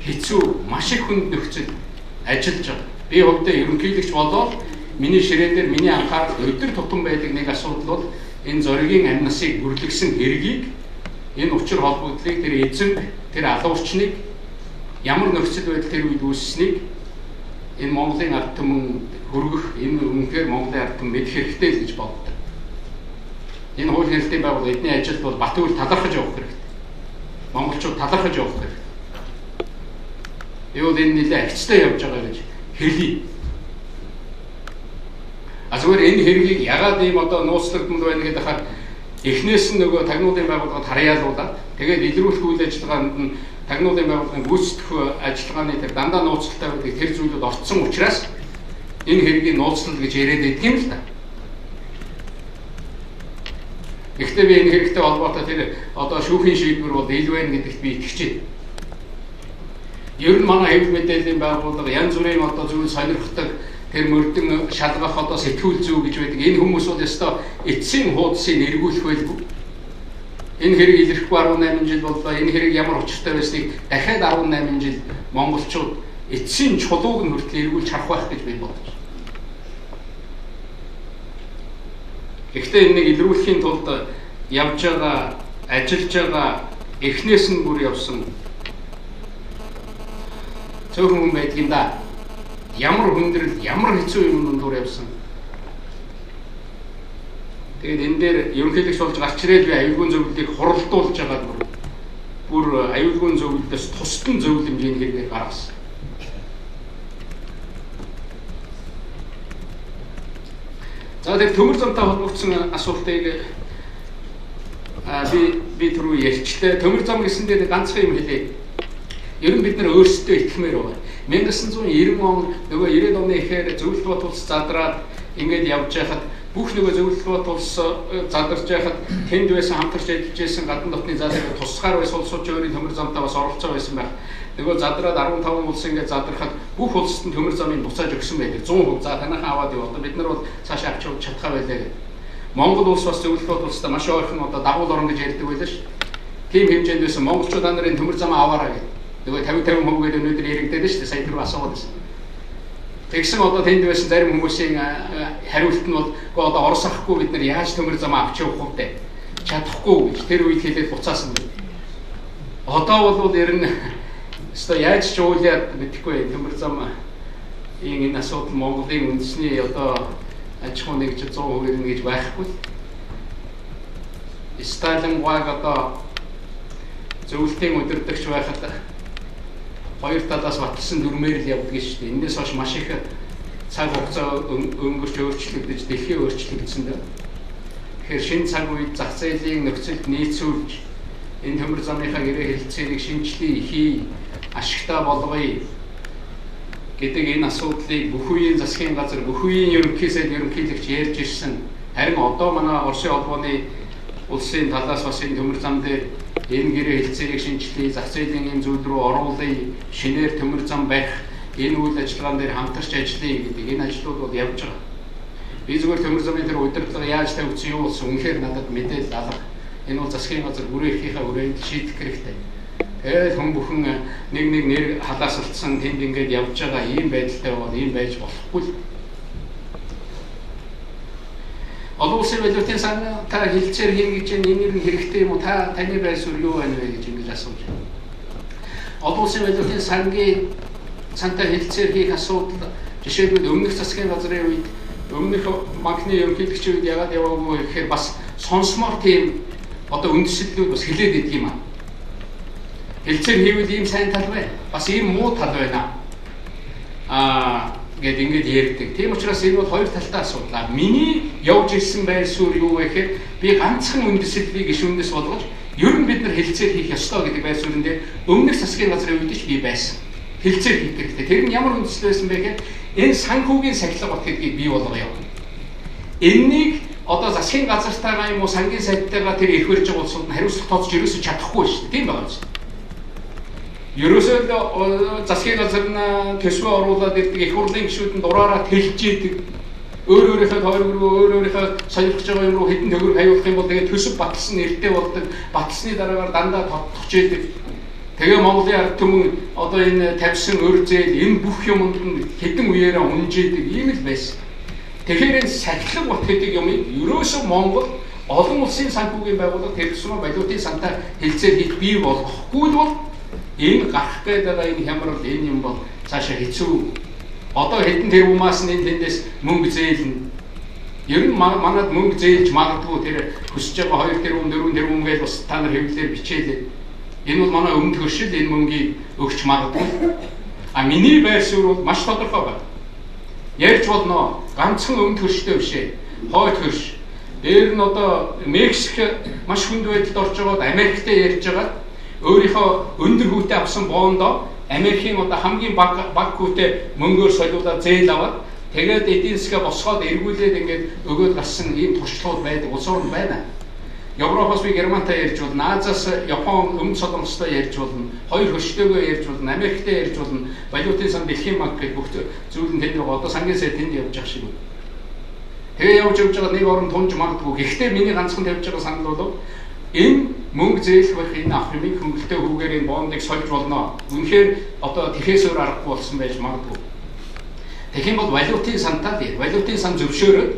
хэцүү, маш их хүнд нөхцөл ажиллаж байгаа. Би хувьдаа ерөнхийлөгч болоод миний ширээ дээр миний анхаарал өдөр тутам байдаг нэг асуудал бол энэ зоригийн амь насыг бүрлэгсэн хэргийг, энэ учир холбогдлыг, тэр эзэн, тэр алуурчныг ямар нөхцөл байдал тэр үед үүссэнийг энэ Монголын ард түмэн хөргөх, энэ үнэхээр Монголын ард түмэн мэдэх хэрэгтэй л гэж боддог. Энэ хуулийн хяналтын байгууллага эдний ажил бол Батүл талархаж явах хэрэгтэй. Монголчууд талархаж явах хэрэгтэй. Юу энэ нэлээд агцтай явж байгаа гэж хэлье. Зүгээр энэ хэргийг ягаад ийм одоо нууцлагдмал байна гэдэг хахад эхнээс нь нөгөө тагнуулын байгууллагад харьяалуулаад тэгээд илрүүлэх үйл ажиллагаанд нь тагнуулын байгууллагын гүйцэтгэх ажиллагааны тэр дандаа нууцтай байдаг тэр зүйлүүд орцсон учраас энэ хэргийг нууцлал гэж яриад байдаг юм л да. Гэхдээ би энэ хэрэгтэй холбоотой тэр одоо шүүхийн шийдвэр бол ил байна гэдэгт би итгэж байна. Ер нь манай хэвлэл мэдээллийн байгууллага янз бүрийн одоо зүйл сонирхдаг тэр мөрдөн шалгах одоо сэтгүүл зүй гэж байдаг. Энэ хүмүүс бол ёстой эцсийн хуудсыг эргүүлэх байлгүй. Энэ хэрэг илэрхгүй 18 жил боллоо. Энэ хэрэг ямар учиртай байсныг дахиад 18 жил монголчууд эцсийн чулууг нь хүртэл эргүүлж харах байх гэж би бодож байна. Гэхдээ энэ нэг илрүүлэхийн тулд явж байгаа, ажиллаж байгаа эхнээс нь бүр явсан цөөхөн хүн байдгийн да. Ямар хүндрэл, ямар хэцүү юм дундуур явсан. Тэгээд энэ дээр ерөнхийлөгч болж гарч ирээд би аюулгүйн зөвлөлийг хуралдуулж байгаа бүр аюулгүйн зөвлөлөөс тусдан зөвлөмжийн хэрэгээр гаргасан. За тэр төмөр замтай холбогдсон асуултыг би түрүү ярьчлаа. Төмөр зам гэсэн дээр ганцхан юм хэлье. Ер нь бид нар өөрсдөө итгэмээр байна. 1990 он нөгөө 90 оны ихээр зөвлөлт бот улс задраад ингээд явж байхад бүх нөгөө зөвлөлт бот улс задарж байхад тэнд байсан хамтарч ажиллаж байсан гадны дотны задрыг тусгаар байсан улсууд өөрийн төмөр замтаа бас оролцоо байсан байх. Нөгөө задраад 15 улс ингээд задрахад бүх улсад нь төмөр замыг буцааж өгсөн байдаг. 100%. За танайхан аваад яваа. Бид нар бол цаашаа авч явж чадхаа байлаа гэх. Монгол улс бас зөвлөлт бот улстай маш ойрхон одоо дагуул орон гэж ярьдаг байлаа ш. Тийм хэмжээнд байсан монголчууд нарын төмөр замаа аваараа гэх. Нөгөө 50% гэдэг өнөөдөр яригдаад шүү дээ. Сая түрүү асууад байсан. Тэгсэн одоо тэнд байсан зарим хүмүүсийн хариулт нь бол одоо орос ахгүй бид нар яаж төмөр замаа авч явах вэ? Чадахгүй гэж тэр үед хэлээд буцаасан байна. Одоо бол ер нь өстой яаж ч уулаад мэдэхгүй төмөр зам энэ асуудал Монголын үндэсний одоо аж ахуй нэгж 100% ирнэ гэж байхгүй. Сталин баг одоо зөвлөлтийн удирдагч байхад хоёр талаас батлсан дүрмээр л явдаг шүү дээ. Эндээс хойш маш их цаг хугацаа өнгөрч өөрчлөгдөж дэлхий өөрчлөгдсөн дээ. Тэгэхээр шинэ цаг үед зах зээлийн нөхцөлд нийцүүлж энэ төмөр замынхаа гэрээ хэлцээрийг шинжилгээ хий, ашигтай болгоё гэдэг энэ асуудлыг бүх үеийн засгийн газар, бүх үеийн ерөнхийлөгч ярьж ирсэн. Харин одоо манай Оросын холбооны улсын талаас бас энэ төмөр зам дээр энэ гэрээ хэлцээрийг шинжилгээ, зах зээлийн юм зүйл рүү оруулъя, шинээр төмөр зам барих, энэ үйл ажиллагаан дээр хамтарч ажиллая гэдэг энэ ажлууд бол явж байгаа. Би зүгээр төмөр замын тэр удирдлага яаж тавьсан юу болсон үнэхээр надад мэдээлэл алга. Энэ бол засгийн газар бүрийнхээ өрөөнд шийдэх хэрэгтэй. Тэгээд хүн бүхэн нэг нэр халаасалцсан тэнд ингээд явж байгаа ийм байдалтай бол ийм байж болохгүй. Олон улсын валютын сантай хэлцээр хийнэ гэж энэ хэрэгтэй юм уу? Таны байр суурь юу байна вэ гэж ингэж асууж байна. Олон улсын валютын сангийн сантай хэлцээр хийх асуудал жишээлбэл өмнөх засгийн газрын үед өмнөх банкны ерөнхийлөгчийн үед яагаад яваагүй гэхээр бас сонсмоор тийм одоо үндэслэлүүд бас хилээд идэг юм аа. Хэлцээр хийвэл ийм сайн тал байна. Бас ийм муу тал байна. Гэт ингэж ярьдаг. Тийм учраас энэ бол хоёр талтай асуудал. Миний явж ирсэн байр суурь юу вэ гэхээр би ганцхан үндэслэлийг гишүүнээс болгож ер нь бид нар хэлцээр хийх ёстой гэдэг байр суурин дээр өмнөх засгийн газрын үед ч би байсан. Хэлцээр хийх хэрэгтэй. Тэр нь ямар үндэслэл байсан бэ гэхээр энэ санхүүгийн сахилга бот гэдгийг бий болгоё. Энэнийг одоо засгийн газартайгаа юм уу сангийн сайдтайгаа тэр их барьж байгаа улсууд нь хариуцлага тооцож ерөөсөй чадахгүй шүү дээ. Тийм байгаа юм. Ерөөсөө засгийн газар нь төсвөө оруулаад ирдэг их хурлын гишүүд нь дураараа тэлж идэг. Өөрийнхөө тойрог руу өөрийнхөө сонирхож байгаа юм руу хэдэн төгрөг хаяулах юм бол тэгээд төсөв баталсан нэртэй болдог. Баталсны дараагаар дандаа тодтогч идэг. Тэгээ Монголын ард түмэн одоо энэ тавьсан өр зээл энэ бүх юмд нь хэдэн үеэрээ унжээдэг ийм л байсан. Тэгэхээр энэ сахилга бот гэдэг юм ерөөсөө Монгол олон улсын санхүүгийн байгууллага тэрсмэ валютын сантай хэлцээр хийх бий болохгүй бол энэ гарах гэдэг энэ хямрал энэ юм бол цаашаа хэцүү. Одоо хэдэн тэрбумаас нь тэндээс мөнгө зээлнэ. Ер нь манад мөнгө зээлж магадгүй тэр хүсэж байгаа 2 тэрбум 4 тэрбум гэж бас та нар хэвлэлээр бичээлээ. Энэ бол манай өмнө хөршил энэ мөнгийг өгч магадгүй. Миний байр суурь бол маш тодорхой байна. Ярьж болно. Ганцхан өмнө хөрштэй биш ээ. Хойд хөрш. Дээр нь одоо Мексик маш хүнд байдалд орж байгаад Америктэй ярьж байгаа. Өөрийнхөө өндөр хүүтэй авсан боондоо Америкийн одоо хамгийн баг хүүтэй мөнгөөр солиулаад зээл аваад тэгээд эдийн засгаа босгоод эргүүлээд ингээд өгөөд гарсан ийм туршлагууд байдаг. Улс орнд байна. Европоос би Германтай ярьж болно, Азиас Япон, Өмнөд Солонгостой ярьж болно, хоёр хөрштэйгөө ярьж болно, Америктэй ярьж болно, валютын сан дэлхийн банк гэх бүх зүйл нь тэнд байгаа. Одоо сангийн сайд тэнд явж байгаа шиг байна. Тэгээ явж байгаа нэг орн тунж магадгүй. Гэхдээ миний ганцхан тавьж байгаа санал бол энэ мөнгө зээлх байх энэ авах юмыг хөнгөлтэй хүүгээр энэ бондыг сольж болно. Үнэхээр одоо тэхээс өөр аргагүй болсон байж магадгүй. Тэгэх юм бол валютын сантаа дээр, валютын сан зөвшөөрөөд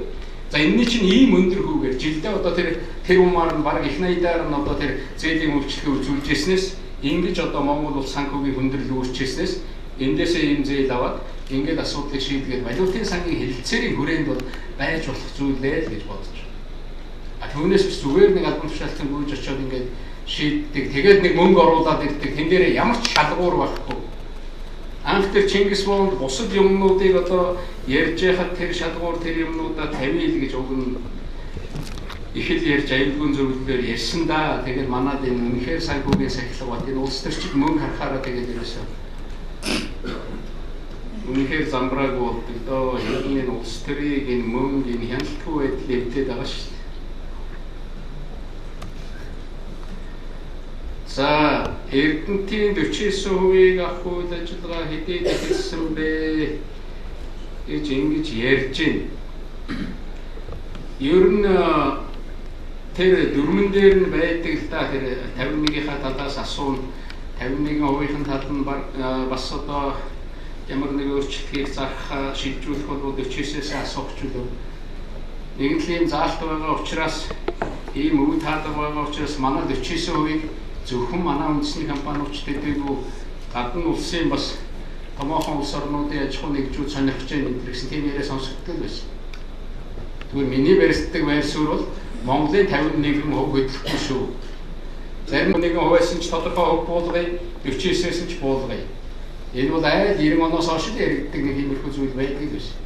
за энэний чинь ийм өндөр хүүгээр жилдээ одоо тэр умаар нь баг их найдаар нь одоо тэр зээлийн үйлчлэгээ үзүүлж ирснээс ингэж одоо Монгол улс санхүүгийн хүндрэл үүсчээснээс эндээсээ ийм зээл аваад ингээд асуудлыг шийдгээд валютын сангийн хэлэлцээрийн хүрээнд бол байж болох зүйлээ л гэж бодож байна. Түүнээс биш зүгээр нэг албан тушаалтын гүйж очиод ингээд шийддэг. Тэгээд нэг мөнгө оруулаад ирдэг. Тэн дээрээ ямар ч шалгуур байхгүй. Анх тэр Чингис Бонд бусад юмнуудыг одоо ярьж яхад тэр шалгуур тэр юмнуудаа тавиил гэж уг нь их л ярьж аюулгүй зөвлөлөөр ярьсан да. Тэгээд манад энэ үнэхээр санхүүгийн сахилга бат энэ улс төрчид мөнгө харахаараа тэгээд ерөөсөө үнэхээр замбрааг болдог доо. Энэ улс төрийг энэ мөнгө энэ хяналтгүй байдал эвдээд байгаа шүү дээ. За, Эрдэнэтийн 49%-ийг авах үйл ажиллагаа хэдийд эхэлсэн бэ гэж ингэж ярьж байна. Ер нь тэр дөрмөн дээр нь байдаг л да тэр 51-ийнхаа талаас асуун 51%-ийн тал нь бас одоо ямар нэг өөрчлөлтийг зарах шийдвэрлэх бол 49-ээс асуух ч үлээ. Нэг л ийм заалт байгаа учраас ийм үе таадаг байгаа учраас манай 49%-ийг зөвхөн манай үндэсний компаниуч дэдэггүй гадны улсын бас томоохон улс орнуудын аж ахуй нэгжүүд сонирхож байгаа гэсэн тийм яриа сонсогддог байсан. Тэгвэл миний барьцдаг байр суурь бол Монголын 51% хөдөлгөхгүй шүү. Зарим нэгэн хувьсан ч тодорхой хөв буулгая, 49-ээс ч буулгая. Энэ бол айл 90 оноос хойш яригддаг нэг иймэрхүү зүйл байдаг байсан.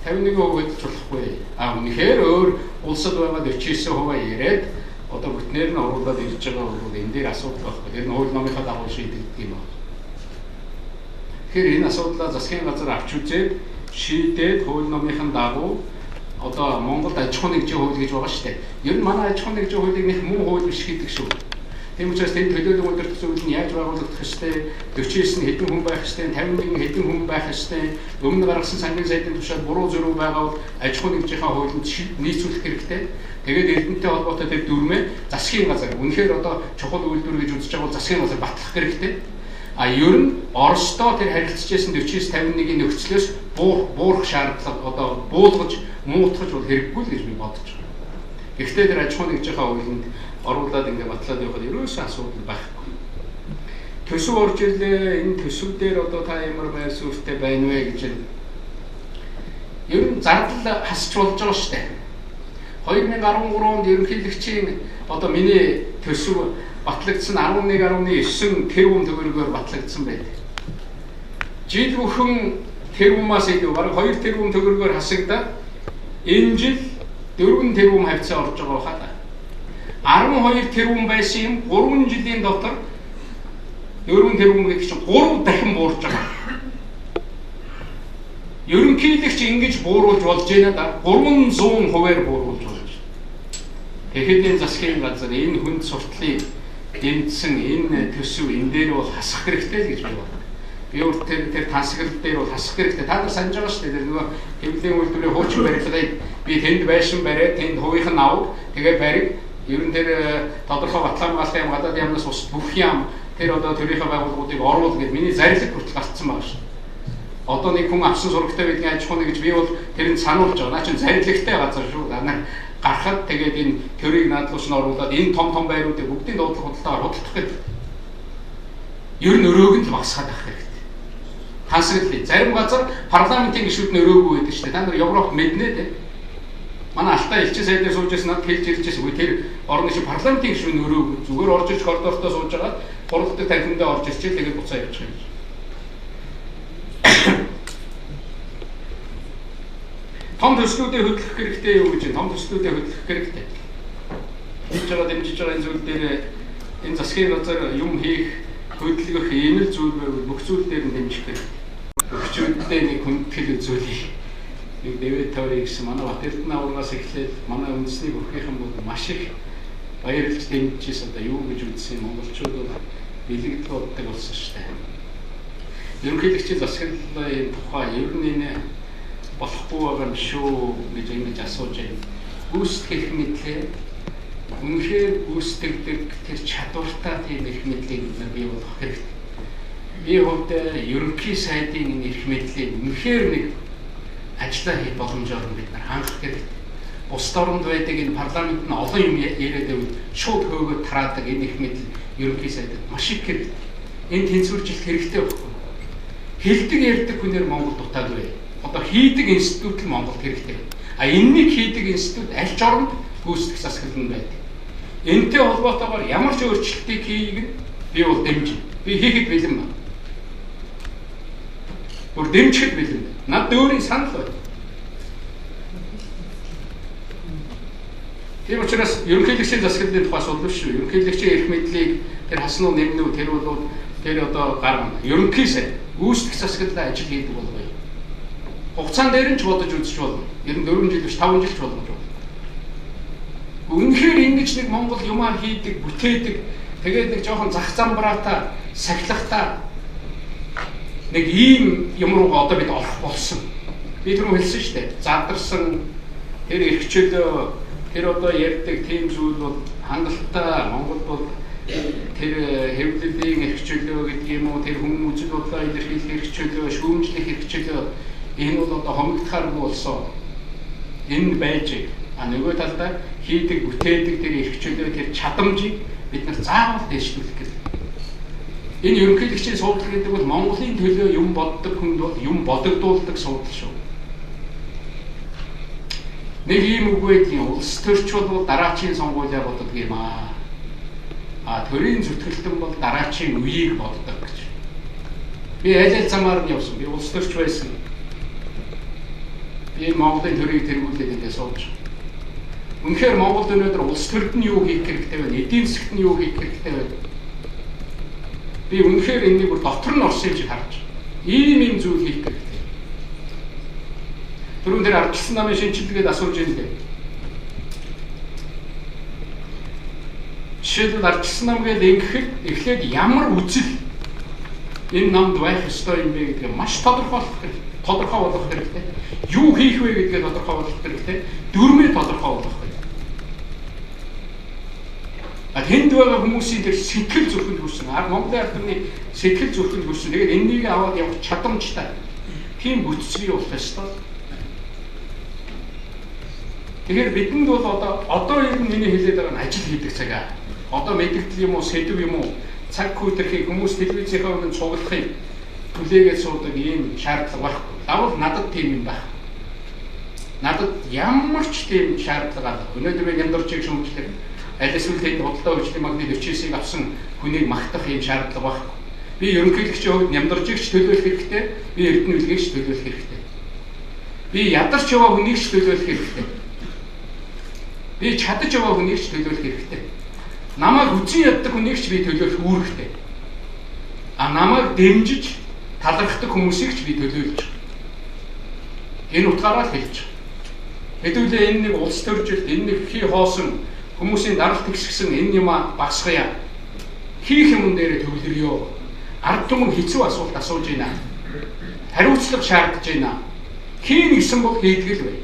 51% хөдөлж болохгүй. Үнэхээр өөр улсад байгаа 49% яриад одоо бүтнээр нь оруулаад ирж байгаа бол энэ дээр асуудал байхгүй. Тэр нь хууль номынхаа дагуу шийдэгдэх юм байна. Тэгэхээр энэ асуудлаа засгийн газар авч үзээд шийдээд хууль номынхаа дагуу одоо Монголд аж ахуй нэгжийн хууль гэж байгаа шүү дээ. Ер нь манай аж ахуй нэгжийн хуулийг нэг муу хууль биш гэдэг шүү. Тийм учраас тэнд төлөөлөл удирдах зүйл нь яаж байгуулагдах ёстой, 49 нь хэдэн хүн байх ёстой, 51 хэдэн хүн байх ёстой, өмнө гаргасан сангийн сайдын тушаал буруу зөрүү байгаа бол аж ахуй нэгжийнхаа хуулинд нийцүүлэх хэрэгтэй. Тэгээд Эрдэнэтэй холбоотой тэр дүрмээ засгийн газар үнэхээр одоо чухал үйлдвэр гэж үзэж байгаа бол засгийн газар батлах хэрэгтэй. Ер нь Оростой тэр харилцаж байсан 49-51-ийн нөхцлөөс буурах шаардлага одоо буулгаж муутгаж бол хэрэггүй л гэж би бодож байна. Гэхдээ тэр аж ахуй нэгжийнхаа хуулинд оруулаад ингээ батлаад явахад ерөөсөө асуудал байхгүй. Төсөв орж ирлээ. Энэ төсөв дээр одоо та ямар байр суурьтай байна вэ гэж ер нь зардал хасч болж байгаа шүү дээ. 2013 онд ерөнхийлөгчийн одоо миний төсөв батлагдсан 11.9 тэрбум төгрөгөөр батлагдсан байдаг. Жил бүхэн тэрбумаас илүү бараг 2 тэрбум төгрөгөөр хасагдаад энэ жил 4 тэрбум хавцаа орж байгаа хаа. 12 тэрбум байсан юм 3 жилийн дотор 4 тэрбум гэх чинь 3 дахин буурж байгаа. Ерөнхийлөгч ингэж бууруулж болж байна да 300%-аар бууруулж болж байна. Тэгэхэд энэ засгийн газар энэ хүнд суртлыг дэмжсэн энэ төсөв энэ дээр бол хасах хэрэгтэй л гэж би боддог. Би өөр тэр тансаглал дээр бол хасах хэрэгтэй. Та нар санаж байгаа шүү дээ. Нөгөө хэвлэлийн үйлдвэрийн хуучин барилгыг би тэнд байшин бариад тэнд хувийнх нь авах тэгээ бариг ер нь тэр тодорхой баталгаажуулалтын яам гадаад яамнаас ус бүх яам тэр одоо төрийнхөө байгууллагуудыг оруул гэж миний зарлиг хүртэл гарцсан байгаа шүү. Одоо нэг хүн авсан сурагтай байдгийн аж ахуй гэж би бол тэрэнд сануулж байгаа. Наа чинь зарилэгтэй газар шүү. Наа гарахад тэгээд энэ төрийг наадлууш нь оруулаад энэ том байруудыг бүгдийн дуудлага худалдаагаар худалдах гэдэг. Ер нь өрөөг нь л багсгаад авах хэрэгтэй. Тансаглалыг зарим газар парламентын гишүүд нь өрөөгүй байдаг шүү дээ. Та нар Европ мэднэ дээ. Манай Алтай элчин сайдаар сууж байсан надад хэлж ирж байсан. Тэр орны шиг парламентын гишүүд нь өрөөгүй. Зүгээр орж ирж коридортоо сууж байгаа. Хуралдаг танхимдаа орж ирчихээ тэгээд буцаа явчих юм. том төслүүдэд хөдлөх хэрэгтэй юу гэж том төслүүдэд хөдлөх хэрэгтэй. Хийж байгаа дэмжиж байгаа энэ зүйл дээр энэ засгийн газар юм хийх хөдөлгөх ийм л зүйл байвал бүх зүйл дээр нь дэмжих хэрэгтэй. Өгчүүддээ нэг хүндэтгэл үзүүлэх нэг дэвэ тойрыг гэсэн манай Бат Эрдэнэ аврагаас эхлээд манай үндэсний бүхийнхэн бол маш их баярлж дэмжижсэн одоо юу гэж үзсэн монголчууд бол бэлэгдэл боддог болсон шүү дээ. Ерөнхийлөгчийн засаглалын тухай ер нь энэ болохгүй байгаа юм шүү гэж ингэж асууж байна. Гүйцэтгэх мэдлээ үнэхээр гүйцэтгэдэг тэр чадвартай тийм эрх мэдлийг бид нар бий болгох хэрэгтэй. Би хувьд ерөнхий сайдын энэ эрх мэдлийг үнэхээр нэг ажиллаа хийх боломжоор бид нар хангах хэрэгтэй. Улс оронд байдаг энэ парламент нь олон юм яриад байвал шууд хөөгөө тараадаг энэ эрх мэдэл ерөнхий сайдад маш их хэрэгтэй. Энэ тэнцвэржилт хэрэгтэй байхгүй. Хэлдэг ярьдаг хүнээр Монгол дутаагүй. Одоо хийдэг институт нь Монголд хэрэгтэй. А энэнийг хийдэг институт аль ч оронд гүйцэтгэх засаглал нь байдаг. Энтэй холбоотойгоор ямар ч өөрчлөлтийг хийх нь би бол дэмжинэ. Би хийхэд бэлэн байна. Бүр дэмжихэд бэлэн байна. Над өөрийн санал байна. Тийм учраас ерөнхийлөгчийн засаглалын тухай судалж шүү. Ерөнхийлөгчийн эрх мэдлийг тэр хаснуу нэмнүү тэр бол тэр одоо гарна. Ерөнхий сайд гүйцэтгэх засаглалаа ажил хийдэг болгоё. Хугацаан дээр нь ч бодож үзэж болно. Ер нь 4 жил биш 5 жил ч болно. Үнэхээр ингэж нэг Монгол юмар хийдэг, бүтээдэг, тэгээд нэг жоохон зах замбраатаа, сахилахтаа нэг ийм юм руугаа одоо бид орох болсон. Би түрүү хэлсэн шүү дээ. Задарсан тэр эрх чөлөө тэр одоо ярьдаг тийм зүйл бол хангалттай Монгол бол тэр хэвлэлийн эрх чөлөө гэдэг юм уу, тэр хүмүүжил бодлоо илэрхийлэх эрх чөлөө, шүүмжлэх эрх чөлөө энэ бол одоо хомигдохааргүй болсон. Энэ байж нөгөө талдаа хийдэг, бүтээдэг тэр эрх чөлөө, тэр чадамжийг бид нар заавал дэвшүүлэх гэдэг. Энэ ерөнхийлөгчийн суудлага гэдэг бол Монголын төлөө юм боддог хүнд бол юм бодогдуулдаг суудлал шүү. Нэг ийм үг байдгийн улс төрч бол дараачийн сонгуулиа боддог юм аа. Төрийн зүтгэлтэн бол дараачийн үеийг боддог гэж. Би аль замаар нь явсан. Би улс төрч байсан. Би Монголын төрийг тэргүүлээд ингэ сууж. Үнэхээр Монголд өнөөдөр улс төрд нь юу хийх хэрэгтэй вэ? Эдийн засгт нь юу хийх хэрэгтэй вэ? Би үнэхээр энэнийг бүр дотор нь орсон юм шиг харж. Ийм зүйл хийх хэрэгтэй. Түрүүн дээр ардчилсан намын шинжилгээд асууж байна лээ. Жишээлбэл ардчилсан нам гээд ингэхэд эхлээд ямар үзэл энэ намд байх ёстой юм бэ гэдгийг маш тодорхой болгох хэрэгтэй. Юу хийх вэ гэдгийг тодорхой болгох хэрэгтэй. Дүрмээ тодорхой болгох хэрэгтэй. Тэнд байгаа хүмүүсийн тэр сэтгэл зүрхэнд хүрсэн. Монголын ард түмний сэтгэл зүрхэнд хүрсэн. Тэгээд энэнийг аваад явах чадамжтай. Тийм бүтцгүй болох ёстой. Тэгэхээр бидэнд бол одоо ер нь миний хэлээд байгаа нь ажил хийдэг цагаа. Одоо мэдээлэл юм уу, сэдв юм уу, цаг хүтрхийг хүмүүс телевизийн өмнө цуглахыг түлээгээд суудаг ийм шаардлага байхгүй. Давал надад тийм юм байх. Надад ямар ч тийм шаардлага өнөөдөр би нямдурчийг шүүмжлэх аль эсвэл тэнд бодлоо хөгжлийн магны 49-ийг авсан хүнийг магтах ийм шаардлага байхгүй. Би ерөнхийлөгчийн хувьд нямдурчийг ч төлөөлөх хэрэгтэй, би эрдэнэ үлгийг ч төлөөлөх хэрэгтэй. Би ядарч яваа хүнийг ч төлөөлөх хэрэгтэй. Би чадаж яваа хүнийг ч төлөөлөх хэрэгтэй. Намайг үгүй яддаг хүнийг ч би төлөөлөх үүрэгтэй. Намайг дэмжиж талархдаг хүмүүсийг ч би төлөөлж. Энэ утгаараа л хэлж. Хэдүүлээ энэ нэг улс төржилт, энэ нэг хий хоосон хүмүүсийн даралт ихсгсэн энэ юм багсгая. Хийх юм дээр төвлөрье. Ард түмэн хэцүү асуулт асууж байна. Хариуцлага шаардж байна. Хийн гэсэн бол хийдэг л бай.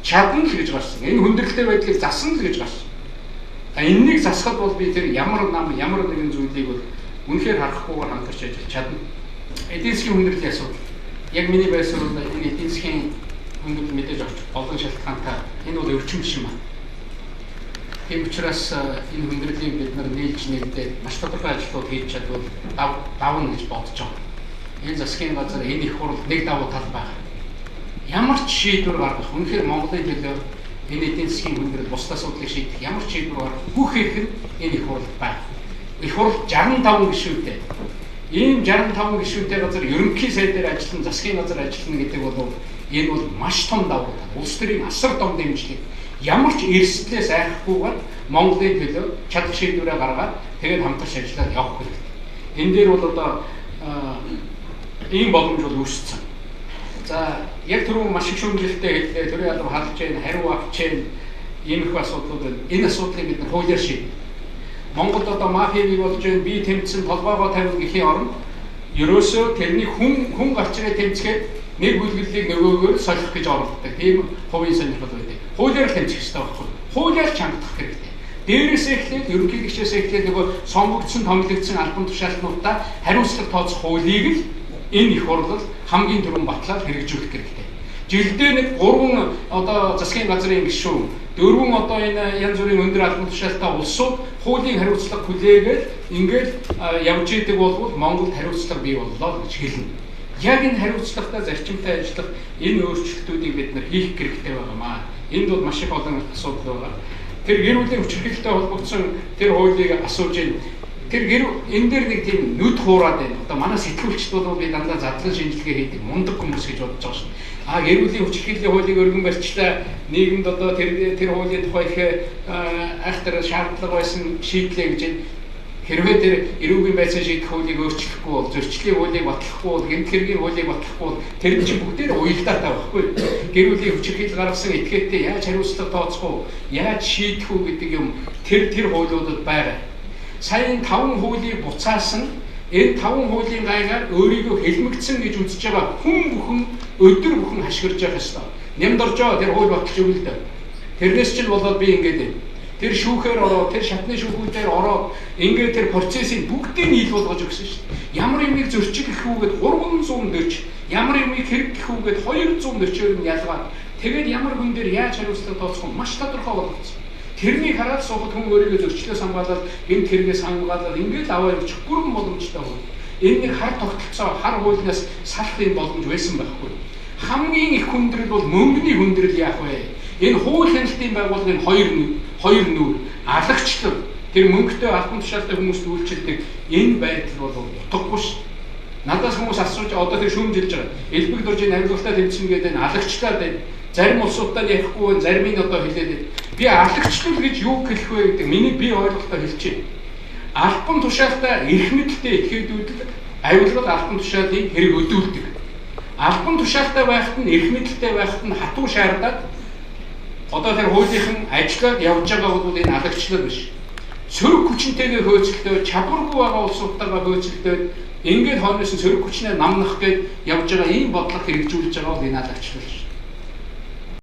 Чадна л гэж гарсан. Энэ хүндрэлтэй байдлыг засна л гэж гарсан. Энэнийг засахад бол би тэр ямар нэгэн зүйлийг бол үнэхээр харахгүйгээр хамтарч ажиллаж чадна. Эдийн засгийн хүндрэлийг асуудал. Яг миний байсаар бол энэ эдийн засгийн хүндрэл мэдээж олон шалтгаантай. Энэ бол өвчин биш юм аа. Тийм учраас энэ хүндрэлийг бид нар нийлж нийлдээ маш тодорхой ажлууд хийж чадвал давна гэж бодож байгаа. Энэ засгийн газар энэ их хурл нэг давуу тал байна. Ямар ч шийдвэр гаргах үнэхээр Монголын төлөө энэ эдийн засгийн хүндрэл бусдаа асуудлыг шийдэх ямар ч шийдвэр гаргах бүх эрх нь энэ их хурл байна. Их хурл 65 гишүүнтэй. Ийм 65 гишүүнтэй газар ерөнхий сайдаар ажиллан засгийн газар ажиллана гэдэг бол Энэ бол маш том давуу тал. Улс төрийн асар том дэмжлэг. Ямар ч эрсдлээс айхгүйгээр Монголын төлөө чадах шийдвэрээ гаргаад тэгээд хамтарч ажиллаад явах хэрэгтэй. Энэ дээр бол одоо ийм боломж бол үүссэн. За яг түрүү маш их шүүмжлэлтэй хэллээ. Төрийн алба халж जैन, хариу авч जैन ийм их асуудлууд байна. Энэ асуудлыг бид хуулиар шийднэ. Монголд одоо мафия бий болж байна. Би тэмцсэн толгоогоо тавина гэхийн оронд ерөөсөө тэрний хүн гарч ирээ тэмцгээд нэг бүлгэлийг нөгөөгөөр солих гэж оролддог. Тийм хувийн сонирхол байдаг. Хуулиар тэмцэх хэрэгтэй байхгүй. Хуулиар чангадах хэрэгтэй. Дээрээс эхлээд ерөнхий гишээс эхлээд нөгөө сонгогдсон, томилогдсон албан тушаалтнуудаа хариуцлага тооцох хуулийг л энэ их хурлал хамгийн түрүүн батлаад хэрэгжүүлэх хэрэгтэй. Жилдээ нэг 3 одоо засгийн газрын гишүүн, 4 одоо энэ янз бүрийн өндөр албан тушаалтай улсууд хуулийн хариуцлага хүлээгээд ингээд явж идэг бол Монголд хариуцлага бий боллоо гэж хэлнэ. Яг энэ хариуцлагатай зарчимтай ажиллах энэ өөрчлөлтүүдийг бид нар хийх хэрэгтэй байгаамаа. Энд бол маш их олон асуудал байгаа. Тэр гэр бүлийн хүчирхийлэлтэй холбогдсон тэр хуулийг асууж байна. Тэр энэ дээр нэг тийм нүд хуураад байна. Одоо манай сэтгүүлчд бол би дандаа задлан шинжилгээ хийдэг мундаг хүмүүс гэж бодож байгаа шин. Гэр бүлийн хүчирхийллийн хуулийг өргөн барьчлаа. Нийгэмд одоо тэр хуулийн тухай их айхтар шаардлага байсан шийдлээ гэж хэрвээ тэр эрүүгийн байцаа шийдэх хуулийг өөрчлөхгүй бол, зөрчлийн хуулийг батлахгүй бол, гэмт хэргийн хуулийг батлахгүй бол тэр чинь бүгдээр уялдаатай байхгүй. Гэр бүлийн хүчирхийлэл гаргасан этгээдтэй яаж хариуцлага тооцох уу, яаж шийдэх үү гэдэг юм тэр хуулиудад байгаа. Сайн 5 хуулийг буцаасан энэ 5 хуулийн гайгаар өөрийгөө хэлмэгдсэн гэж үзэж байгаа хүн бүхэн өдөр бүхэн хашгирж явах ёстой. Нямд оржоо тэр хууль баталж өгнө л дээ. Тэрнээс чинь болоод би ингэж байна. Тэр шүүхээр ороод, тэр шатны шүүхүүдээр ороод ингээд тэр процессыг бүгдийг нийл болгож өгсөн шүү дээ. Ямар юмыг зөрчих гэх үгээд 340, ямар юмыг хэрэг гэх үгээд 240-оор нь ялгаад тэгээд ямар хүн дээр яаж хариуцлага тооцох нь маш тодорхой болгоцсон. Тэрнийг хараад сухад хүн өөрийгөө зөрчлөөс хамгаалаад гэмт хэрэгээс хамгаалаад ингээд аваа явуучих бүрэн боломжтой байна. Энэ нэг хар тогтолцоо, хар хуулиас салах юм боломж байсан байхгүй. Хамгийн их хүндрэл бол мөнгөний хүндрэл яах вэ? Энэ хууль хяналтын байгууллагын хоёр нүур алагчлал тэр мөнгөтэй албан тушаалтай хүмүүст үйлчилдэг энэ байдал бол утгагүй ш. Надаас хүмүүс асууж одоо тэр шүүмжилж байгаа. Элбэг дуржийн авилгалтаа тэмцэн гэдэг энэ алагчлаад байна. Зарим улсуудаа яахгүй байна, зарим нь одоо хэлээд байна. Би алагчлал гэж юу хэлэх вэ гэдэг миний бие ойлголтоор хэлчихье. Албан тушаалтай эрх мэдэлтэй этгээдүүд авилгал албан тушаалыг хэрэг өдүүлдэг. Албан тушаалтай байхад нь эрх мэдэлтэй байхад нь хатуу шаардаад одоо тэр хуулийнхан ажиллаад явж байгаа бол энэ алагчлал биш. Сөрөг хүчнтэйгээ хөөцөлдөө, чадваргүй байгаа улсуудтайгаа хөөцөлдөө ингээд хойноос нь сөрөг хүчнээ намнах гээд явж байгаа ийм бодлого хэрэгжүүлж байгаа бол энэ алагчлал биш.